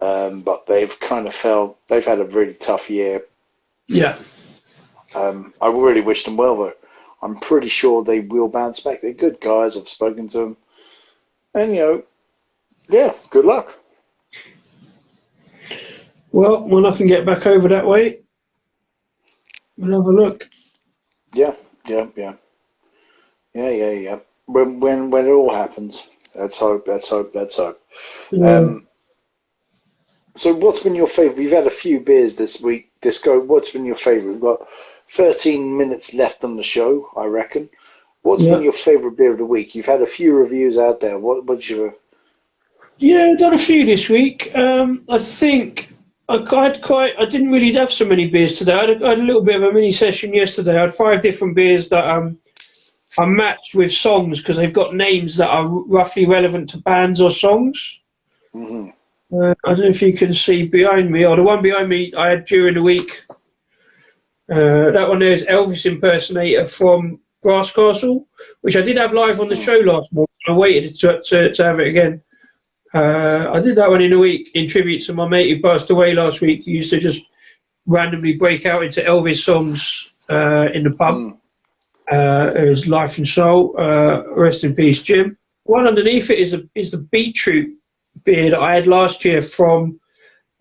but they've kind of failed. They've had a really tough year. Yeah. I really wish them well, though. I'm pretty sure they will bounce back. They're good guys. I've spoken to them. And, good luck. Well, when I can get back over that way, we'll have a look. Yeah. When it all happens, let's hope. Yeah. So what's been your favourite? We've had a few beers this week. Disco, what's been your favourite? We've got 13 minutes left on the show, I reckon. What's been your favourite beer of the week? You've had a few reviews out there. What's your... Yeah, I've done a few this week. I think I didn't really have so many beers today. I had a little bit of a mini session yesterday. I had 5 different beers that I matched with songs because they've got names that are roughly relevant to bands or songs. Mm-hmm. I don't know if you can see behind me, or the one behind me I had during the week. That one there is Elvis Impersonator from Brass Castle, which I did have live on the show last month. I waited to have it again. I did that one in a week in tribute to my mate who passed away last week. He used to just randomly break out into Elvis songs in the pub. His Life and Soul. Rest in peace, Jim. One underneath it is the Beetroot Beer that I had last year from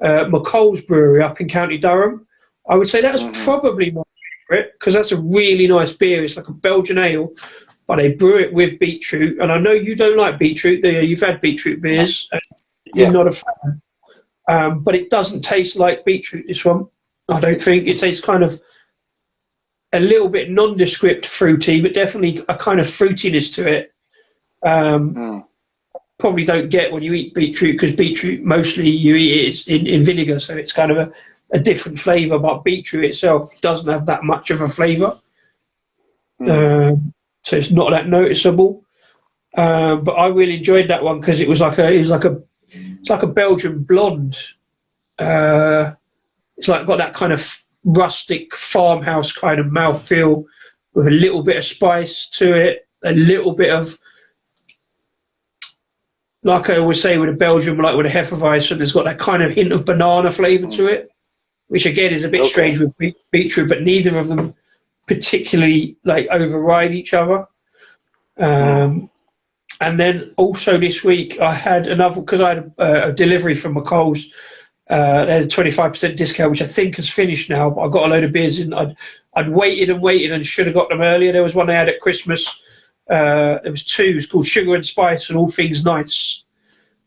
McColl's Brewery up in County Durham. I would say that's probably my favourite because that's a really nice beer. It's like a Belgian ale, but they brew it with beetroot. And I know you don't like beetroot, do you? You've had beetroot beers. You're not a fan. But it doesn't taste like beetroot, this one. I don't think. It tastes kind of a little bit nondescript fruity, but definitely a kind of fruitiness to it. Probably don't get when you eat beetroot because beetroot mostly you eat it in vinegar, so it's kind of a different flavour, but beetroot itself doesn't have that much of a flavour. So it's not that noticeable. But I really enjoyed that one because it's like a Belgian blonde. It's like got that kind of rustic farmhouse kind of mouthfeel with a little bit of spice to it, a little bit of, like I always say with a Belgian, like with a Hefeweizen, it's got that kind of hint of banana flavour to it, which again is a bit strange with beetroot, but neither of them particularly like override each other. And then also this week I had another, because I had a delivery from McColl's. They had a 25% discount, which I think has finished now, but I got a load of beers in. I'd waited and should have got them earlier. There was one they had at Christmas There was two. It was called Sugar and Spice and All Things Nice.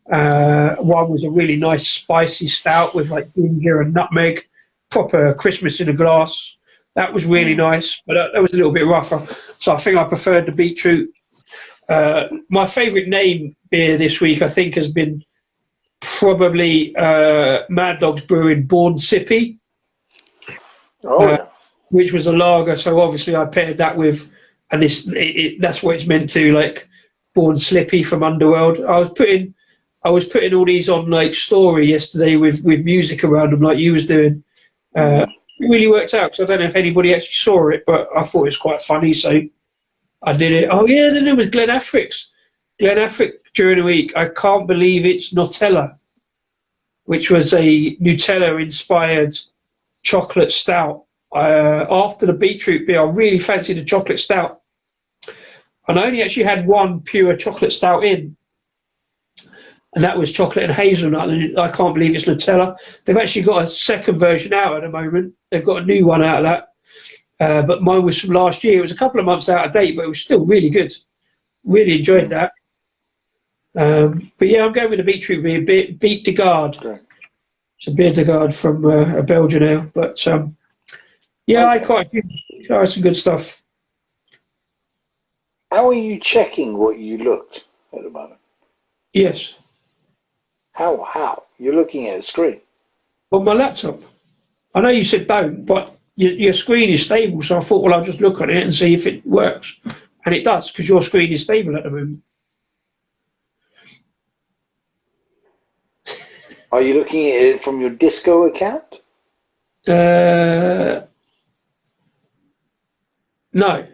One was a really nice spicy stout with like ginger and nutmeg, proper Christmas in a glass. That was really nice, but that was a little bit rougher. So I think I preferred the Beetroot. My favourite name beer this week, I think, has been probably Mad Dog's Brewing Born Sippy, which was a lager. So obviously I paired that with, and that's what it's meant to, like Born Slippy from Underworld. I was putting all these on like story yesterday with music around them, like you was doing. It really worked out, because I don't know if anybody actually saw it, but I thought it was quite funny, so I did it. Oh yeah, then there was Glen Affrick's. Glen Affrick during the week. I can't believe it's Nutella, which was a Nutella-inspired chocolate stout. After the Beetroot Beer, I really fancied a chocolate stout, and I only actually had one pure chocolate stout in, and that was chocolate and hazelnut, and I can't believe it's Nutella. They've actually got a second version out at the moment. They've got a new one out of that, but mine was from last year. It was a couple of months out of date, but it was still really good. Really enjoyed that. But yeah, I'm going with the Beetroot Beer, Beet de Garde. It's a beer de Garde from a Belgian ale, but yeah, I quite some good stuff. How are you checking what you looked at the moment? Yes. How? You're looking at a screen? On my laptop. I know you said don't, but your screen is stable, so I thought, well, I'll just look on it and see if it works. And it does, because your screen is stable at the moment. Are you looking at it from your Disco account? No.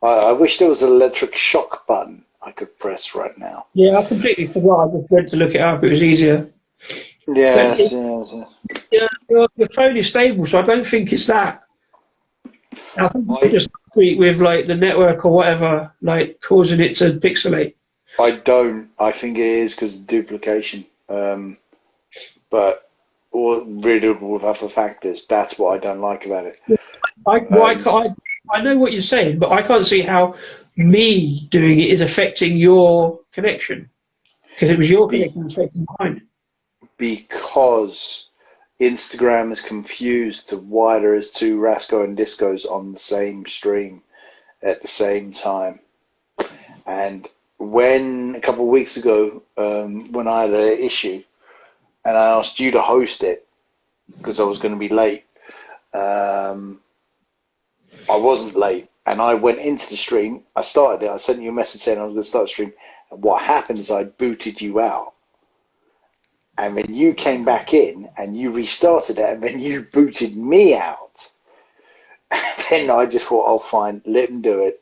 I wish there was an electric shock button I could press right now. Yeah, I completely forgot. I just went to look it up. It was easier. Yes. Yeah, your phone is stable, so I don't think it's that. I think it's just with like the network or whatever, like causing it to pixelate. I don't. I think it is because of duplication. But or really with other factors. That's what I don't like about it. I know what you're saying, but I can't see how me doing it is affecting your connection, because it was your connection affecting mine. Because Instagram is confused to why there is two Rasko and Discos on the same stream at the same time. And when a couple of weeks ago, when I had an issue and I asked you to host it because I was going to be late, I wasn't late, and I went into the stream. I started it. I sent you a message saying I was going to start the stream. And what happened is I booted you out. And then you came back in and you restarted it, and then you booted me out. And then I just thought, oh, fine, let him do it.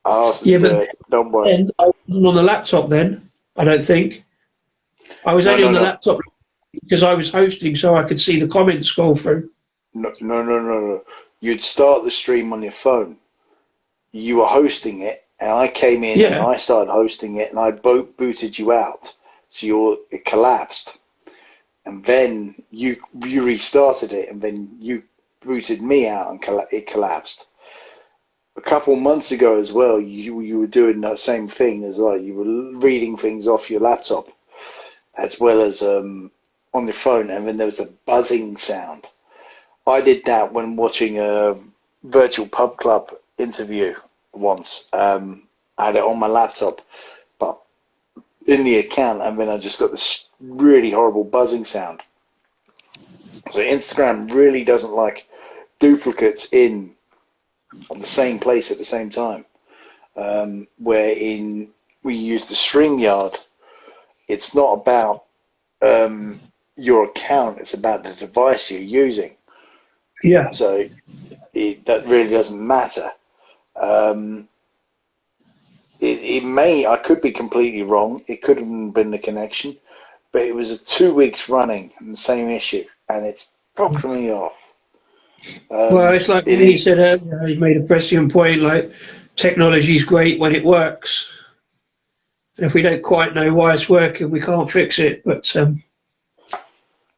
I asked him to do it. Don't worry. And I wasn't on the laptop then, I don't think. I was only on the laptop because I was hosting, so I could see the comments scroll through. No. You'd start the stream on your phone. You were hosting it, and I came in and I started hosting it, and I booted you out. So it collapsed. And then you restarted it, and then you booted me out, and it collapsed. A couple months ago as well, you were doing that same thing as well. You were reading things off your laptop as well as on your phone, and then there was a buzzing sound. I did that when watching a virtual pub club interview once. I had it on my laptop, but in the account, and then I just got this really horrible buzzing sound. So Instagram really doesn't like duplicates in on the same place at the same time. Where we use the StreamYard, it's not about your account, it's about the device you're using. Yeah. So that really doesn't matter. I could be completely wrong. It could have been the connection, but it was 2 weeks running on the same issue, and it's popped me off. Well, it's like he said earlier, he made a prescient point, like, technology's great when it works. And if we don't quite know why it's working, we can't fix it. But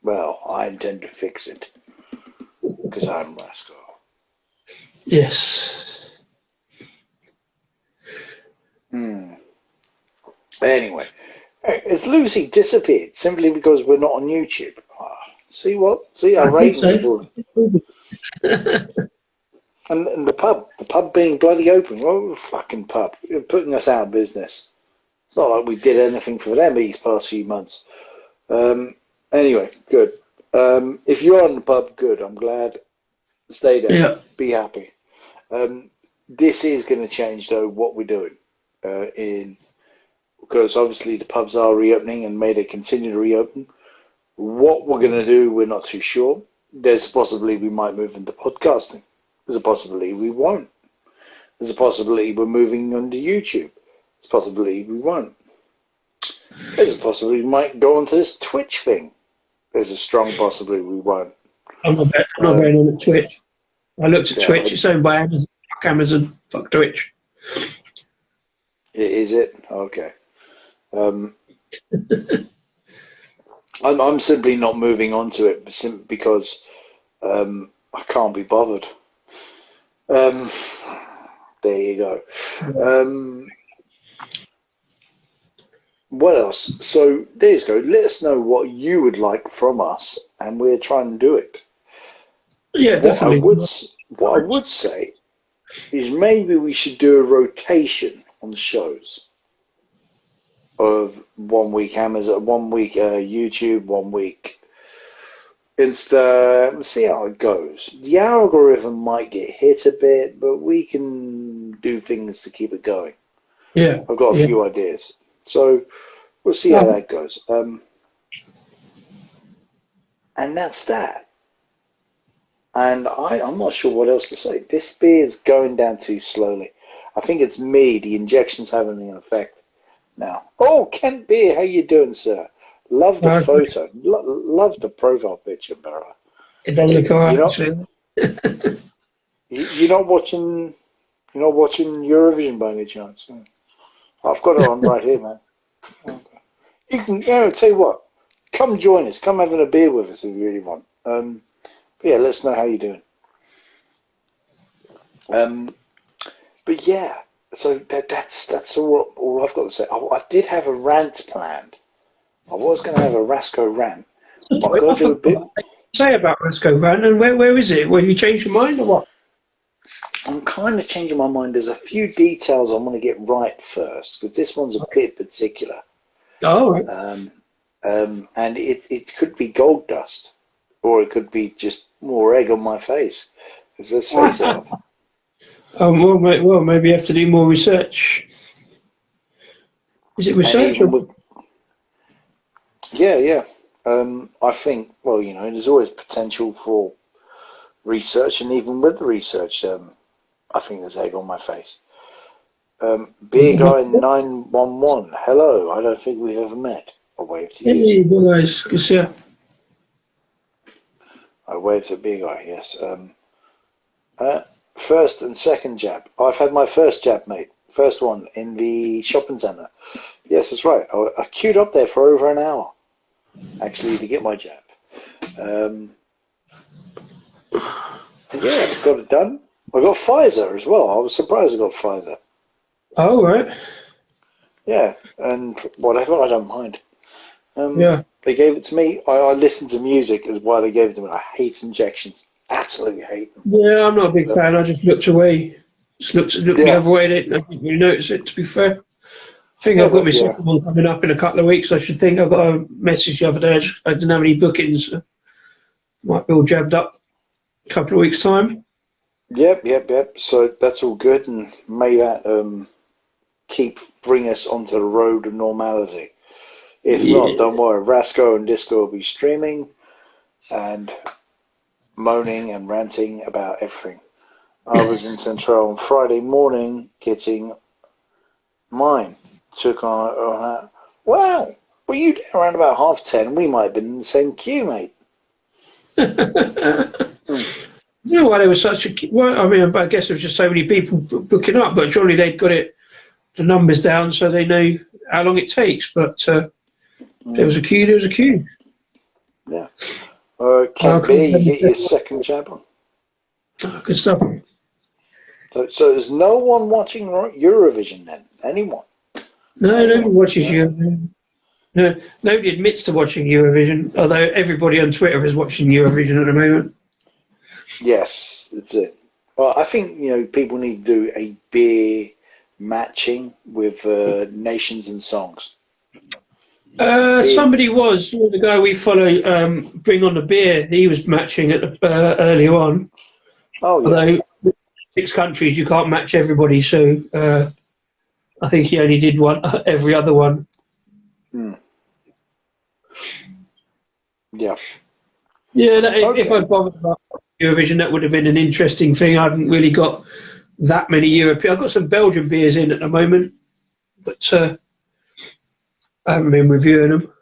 well, I intend to fix it, because I'm Rasko. Yes. Anyway, has Lucy disappeared simply because we're not on YouTube? See what? See our ratings have fallen. And the pub being bloody open. Well, fucking pub. You're putting us out of business. It's not like we did anything for them these past few months. Anyway, good. If you're on the pub, good. I'm glad. Stay there. Yeah. Be happy. This is going to change, though, what we're doing. Because obviously the pubs are reopening and may they continue to reopen. What we're going to do, we're not too sure. There's a possibility we might move into podcasting. There's a possibility we won't. There's a possibility we're moving onto YouTube. There's a possibility we won't. There's a possibility we might go onto this Twitch thing. There's a strong possibility we won't. I'm not going on at Twitch. I looked at Twitch. It's owned by Amazon. Fuck Amazon. Fuck Twitch. Is it? Okay. I'm simply not moving on to it because I can't be bothered. There you go. What else? So there you go. Let us know what you would like from us, and we're trying to do it. Yeah, definitely. What I would say is maybe we should do a rotation on the shows of 1 week Amazon, 1 week YouTube, 1 week Insta. See how it goes. The algorithm might get hit a bit, but we can do things to keep it going. Yeah, I've got a few ideas, so we'll see how that goes. And that's that. And I'm not sure what else to say. This beer is going down too slowly. I think it's me. The injection's having an effect now. Oh, Kent Beer, how you doing, sir? Love the photo. Love the profile picture, Barra. It does look alright, actually. You're not watching Eurovision by any chance? I've got it on right here, man. Okay. You can, I'll tell you what. Come join us. Come having a beer with us if you really want. Yeah, let us know how you're doing. But yeah, so that's all I've got to say. I did have a rant planned. I was going to have a Rasko rant. But I've got to do a bit. Say about Rasko rant, and where is it? Will you change your mind or what? I'm kind of changing my mind. There's a few details I want to get right first, because this one's a bit particular. Oh, right. And it could be gold dust, or it could be just more egg on my face. Because let's face it. Well, maybe you have to do more research. Is it research? Yeah. I think, well, there's always potential for research, and even with the research, I think there's egg on my face. Beer Guy 911, hello. I don't think we've ever met. I waved to you. Hey, guys, good to see you. I waved to Beer Guy, yes. First and second jab. I've had my first jab, mate. First one in the shopping centre. Yes, that's right. I queued up there for over an hour, actually, to get my jab. And yeah, got it done. I got Pfizer as well. I was surprised I got Pfizer. Oh, right. Yeah, and whatever, I don't mind. Yeah. They gave it to me. I listened to music as well. They gave it to me. I hate injections. Absolutely hate them. Yeah, I'm not a big fan. I just looked away. Just looked the other way. I didn't really notice it, to be fair. I think I've got my second one coming up in a couple of weeks. I should think. I got a message the other day. I didn't have any bookings. Might be all jabbed up a couple of weeks' time. Yep. So that's all good, and may that bring us onto the road of normality. If not, don't worry. Rasko and Disco will be streaming and moaning and ranting about everything. I was in Central on Friday morning getting mine. Took on wow, were you there around about 10:30? We might have been in the same queue, mate. You know why there was such a... Well, I mean, I guess there was just so many people booking up, but surely they'd got the numbers down so they know how long it takes. But if there was a queue, there was a queue. Yeah. Can't be. You get your second jab on. Oh, good stuff. So there's no one watching Eurovision then? Anyone? No, nobody watches Eurovision. No, nobody admits to watching Eurovision, although everybody on Twitter is watching Eurovision at the moment. Yes, that's it. Well, I think, people need to do a beer matching with nations and songs. Somebody was, the guy we follow, Bring on the Beer, he was matching it earlier on. Oh, yeah. Although 6 countries, you can't match everybody, so I think he only did one every other one. Yeah. Yeah, if I'd bothered about Eurovision, that would have been an interesting thing. I haven't really got that many European. I've got some Belgian beers in at the moment, but I haven't been reviewing them.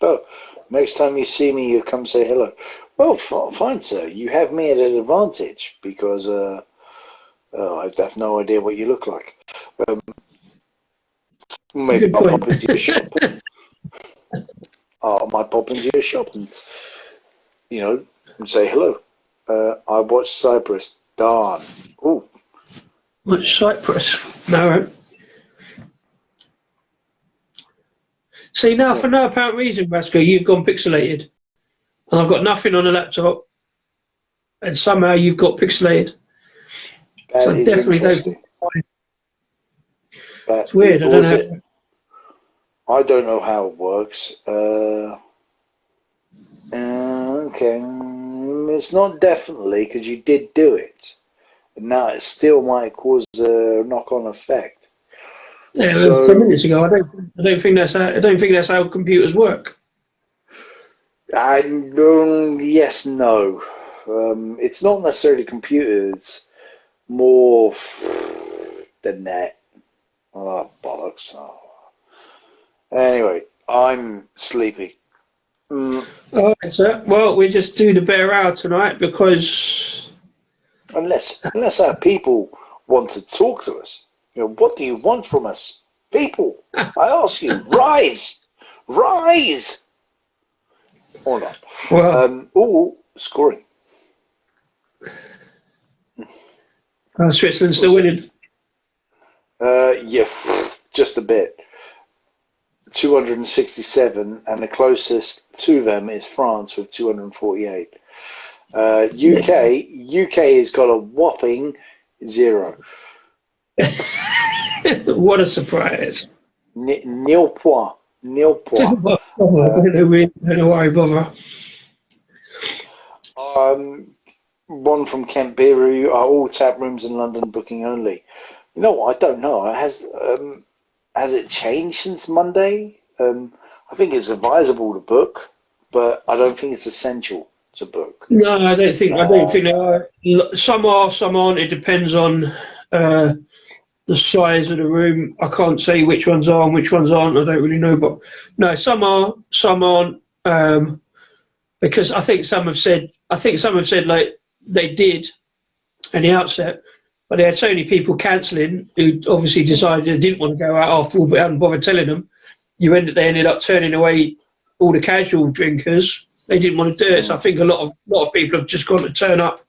Oh, next time you see me, you come say hello. Well, fine, sir. You have me at an advantage because I have no idea what you look like. Maybe I'll pop into your shop. I might pop into your shop and say hello. I watched Cyprus. Darn. Ooh. Watch Cyprus. No. See, now, for no apparent reason, Rasko, you've gone pixelated. And I've got nothing on the laptop. And somehow you've got pixelated. That so I definitely don't think it's weird. I don't know. I don't know how it works. Okay. It's not definitely because you did do it. And now it still might cause a knock-on effect. Yeah, 10 minutes ago. I don't think that's how computers work. Yes, no. It's not necessarily computers. More the net. Oh, bollocks. Oh. Anyway, I'm sleepy. All right, sir. Well, we just do the bare hour tonight because unless our people want to talk to us, what do you want from us, people? I ask you, rise. Or not. Well, scoring. Switzerland's still winning. Yeah, just a bit. 267, and the closest to them is France with 248. UK has got a whopping 0. What a surprise! Nil point. Don't know why I bother. One from Kent Brewery. Are all tap rooms in London booking only? You know what? I don't know. Has it changed since Monday? I think it's advisable to book, but I don't think it's essential to book. No, I don't think they are. Some are, some aren't. It depends on the size of the room. I can't say which ones are and which ones aren't. I don't really know, but no, some are, some aren't. Because I think some have said like they did at the outset, but they had so many people cancelling who obviously decided they didn't want to go out after all, but hadn't bothered telling them. They ended up turning away all the casual drinkers. They didn't want to do it, so I think a lot of people have just got to turn up,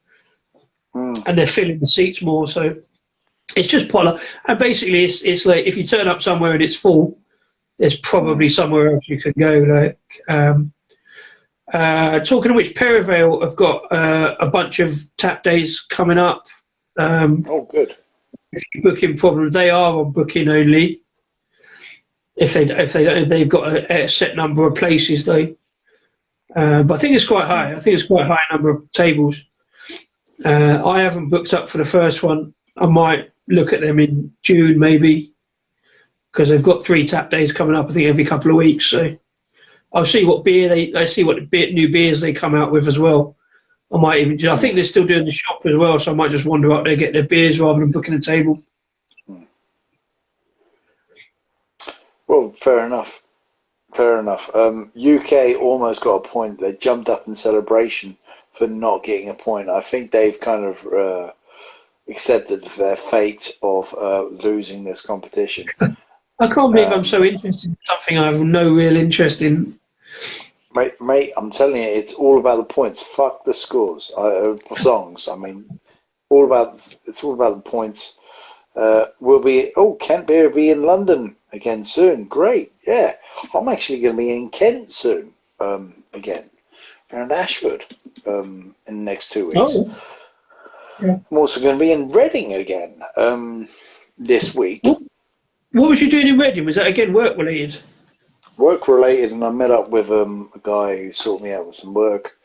and they're filling the seats more. So it's just polar. And basically, it's like if you turn up somewhere and it's full, there's probably somewhere else you could go. Like talking of which, Perivale have got a bunch of tap days coming up. Good. If you're booking problems, they are on booking only. If they've got a set number of places though. But I think it's quite high. I think it's quite a high number of tables. I haven't booked up for the first one. I might look at them in June maybe, because they've got 3 tap days coming up. I think every couple of weeks. So I'll see what beer they see what new beers they come out with as well. I think they're still doing the shop as well, so I might just wander up there, get their beers rather than booking a table. Well, fair enough. UK almost got a point. They jumped up in celebration for not getting a point. I think they've kind of accepted their fate of losing this competition. I can't believe I'm so interested in something I have no real interest in. Mate, I'm telling you, it's all about the points. Fuck the scores, songs. I mean, it's all about the points. Kent Beer will be in London again soon. Great, yeah. I'm actually going to be in Kent soon again, around Ashford in the next 2 weeks. Oh, yeah. I'm also going to be in Reading again this week. What was you doing in Reading? Was that again work related? Work related, and I met up with a guy who sorted me out with some work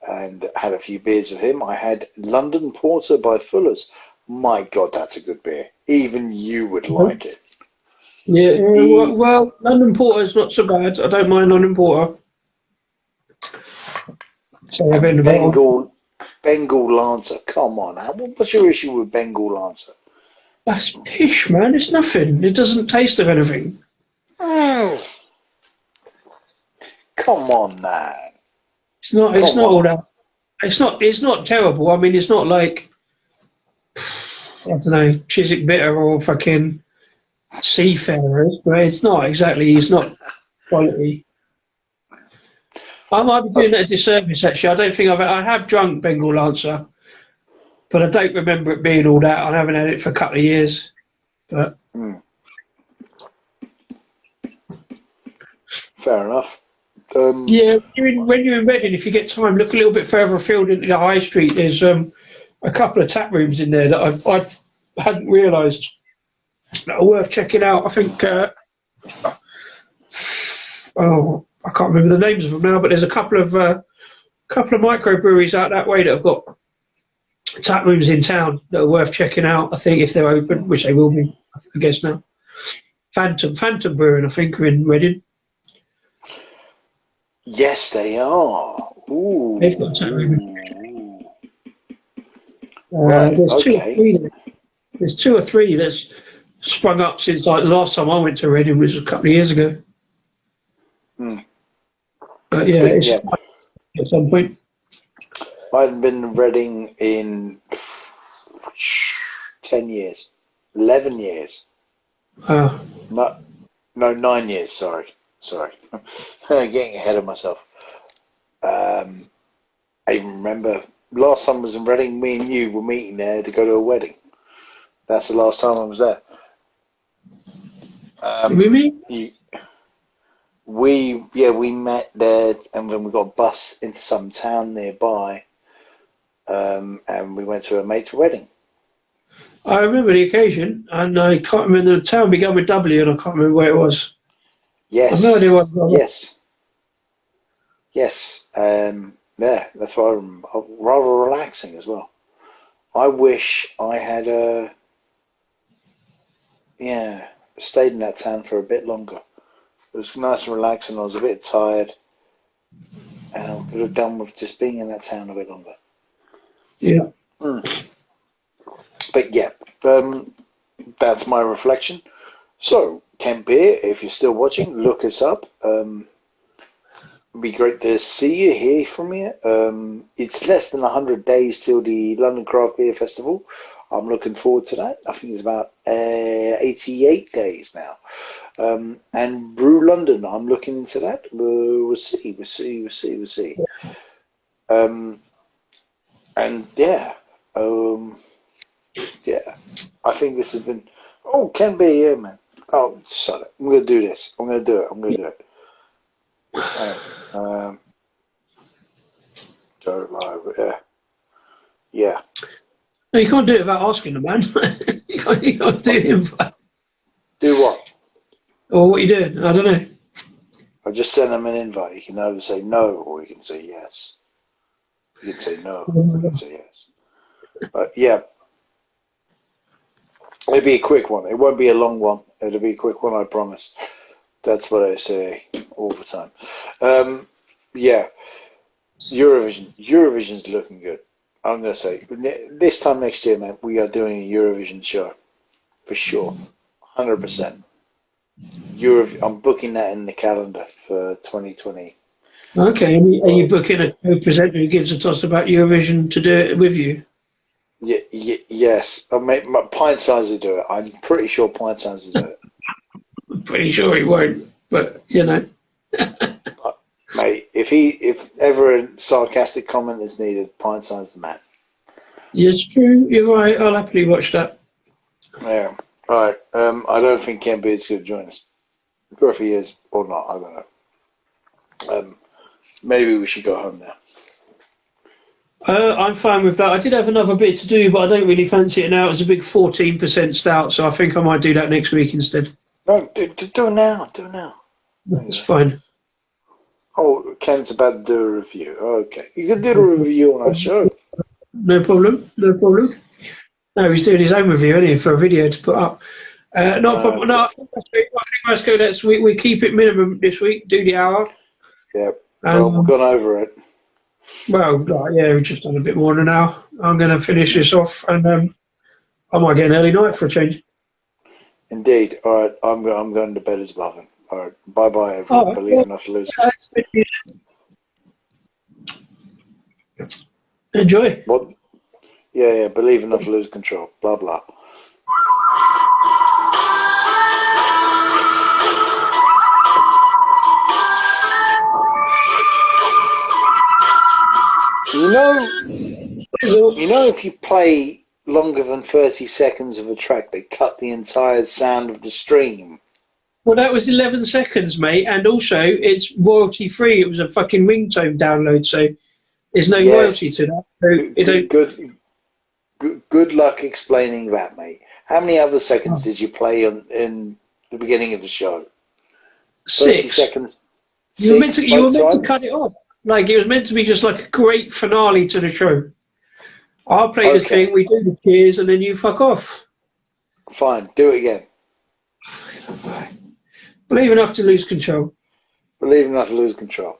and had a few beers with him. I had London Porter by Fuller's. My God, that's a good beer. Even you would like it. Yeah, well, London Porter's not so bad. I don't mind London Porter. So I've been Bengal Lancer. Come on, what's your issue with Bengal Lancer? That's pish, man. It's nothing. It doesn't taste of anything. Come on, man. It's not all that. It's not terrible. I mean, it's not like, I don't know, Chiswick Bitter or fucking Seafarers, but it's not exactly. It's not quality. I might be doing that a disservice. Actually, I don't think I have drunk Bengal Lancer, but I don't remember it being all that. I haven't had it for a couple of years, but fair enough. Yeah, when you're in Reading, if you get time, look a little bit further afield into the high street. There's a couple of tap rooms in there that I hadn't realised that are worth checking out. I think I can't remember the names of them now, but there's a couple of microbreweries out that way that have got tap rooms in town that are worth checking out. I think if they're open, which they will be, I guess now. Phantom Brewing, I think, are in Reading. Yes, they are. Ooh. They've got a tap room. Right, There's two or three that's sprung up since like the last time I went to Reading, which was a couple of years ago. But yeah, at some point. I haven't been to Reading in 10 years, 11 years. No, 9 years. Sorry. Getting ahead of myself. I even remember last time I was in Reading, me and you were meeting there to go to a wedding. That's the last time I was there. We met there, and then we got a bus into some town nearby, and we went to a mate's wedding. I remember the occasion, and I can't remember the town began with W, and I can't remember where it was. Yes. I've no idea what it was. Yes. Yeah, that's what I remember. Rather relaxing as well. I wish I had stayed in that town for a bit longer. It was nice and relaxing. I was a bit tired, and I could have done with just being in that town a bit longer. Yeah. But yeah, that's my reflection. So, Kent Beer, if you're still watching, look us up. It'd be great to see you, hear from you. It's less than 100 days till the London Craft Beer Festival. I'm looking forward to that. I think it's about 88 days now. And Brew London, I'm looking into that. We'll see. And yeah, I think this has been. Oh, Kent Beer, yeah, man. Oh, shut it. I'm gonna do this. I'm gonna do it. Don't lie, but yeah. No, you can't do it without asking the man. you can't do it without... Do what? Or what are you doing? I don't know. I just send them an invite. You can either say no or you can say yes. You can say no or you can say yes. But yeah. It'll be a quick one. It won't be a long one. It'll be a quick one, I promise. That's what I say all the time. Yeah. Eurovision's looking good. I'm going to say, this time next year, man, we are doing a Eurovision show. For sure. 100%. I'm booking that in the calendar for 2020. Okay, are you booking a co-presenter who gives a toss about Eurovision to do it with you? Yes. My Pint Size will do it. I'm pretty sure Pint Size will do it. I'm pretty sure he won't, but, you know. Mate, if ever a sarcastic comment is needed, Pint Size the man. Yeah, it's true. You're right. I'll happily watch that. Yeah. Right. I don't think Ken Beard's going to join us. Or if he is or not, I don't know. Maybe we should go home now. I'm fine with that. I did have another bit to do, but I don't really fancy it now. It's a big 14% stout, so I think I might do that next week instead. No, do it now. Do it now. That's fine. Oh, Ken's about to do a review. Okay. You can do the review on our show. No problem. No problem. No, he's doing his own review, isn't he, for a video to put up. Not a problem. No, I think let's go. We keep it minimum this week. Do the hour. Yeah. Well, we've gone over it. Well, yeah, we've just done a bit more than an hour. I'm going to finish this off, and I might get an early night for a change. Indeed. All right. I'm going to bed as well. All right. Bye-bye, everyone. Oh, Believe enough to lose. Enjoy. What? Yeah. Believe enough to lose control. Blah, blah. You know, if you play longer than 30 seconds of a track, they cut the entire sound of the stream. Well, that was 11 seconds, mate, and also it's royalty free. It was a fucking ringtone download, so there's no royalty to that. So good luck explaining that, mate. How many other seconds did you play in the beginning of the show? 30 6 seconds. You were meant to cut it off. Like, it was meant to be just like a great finale to the show. I'll play the thing, we do the cheers, and then you fuck off. Fine, do it again. Believe enough to lose control. Believe enough to lose control.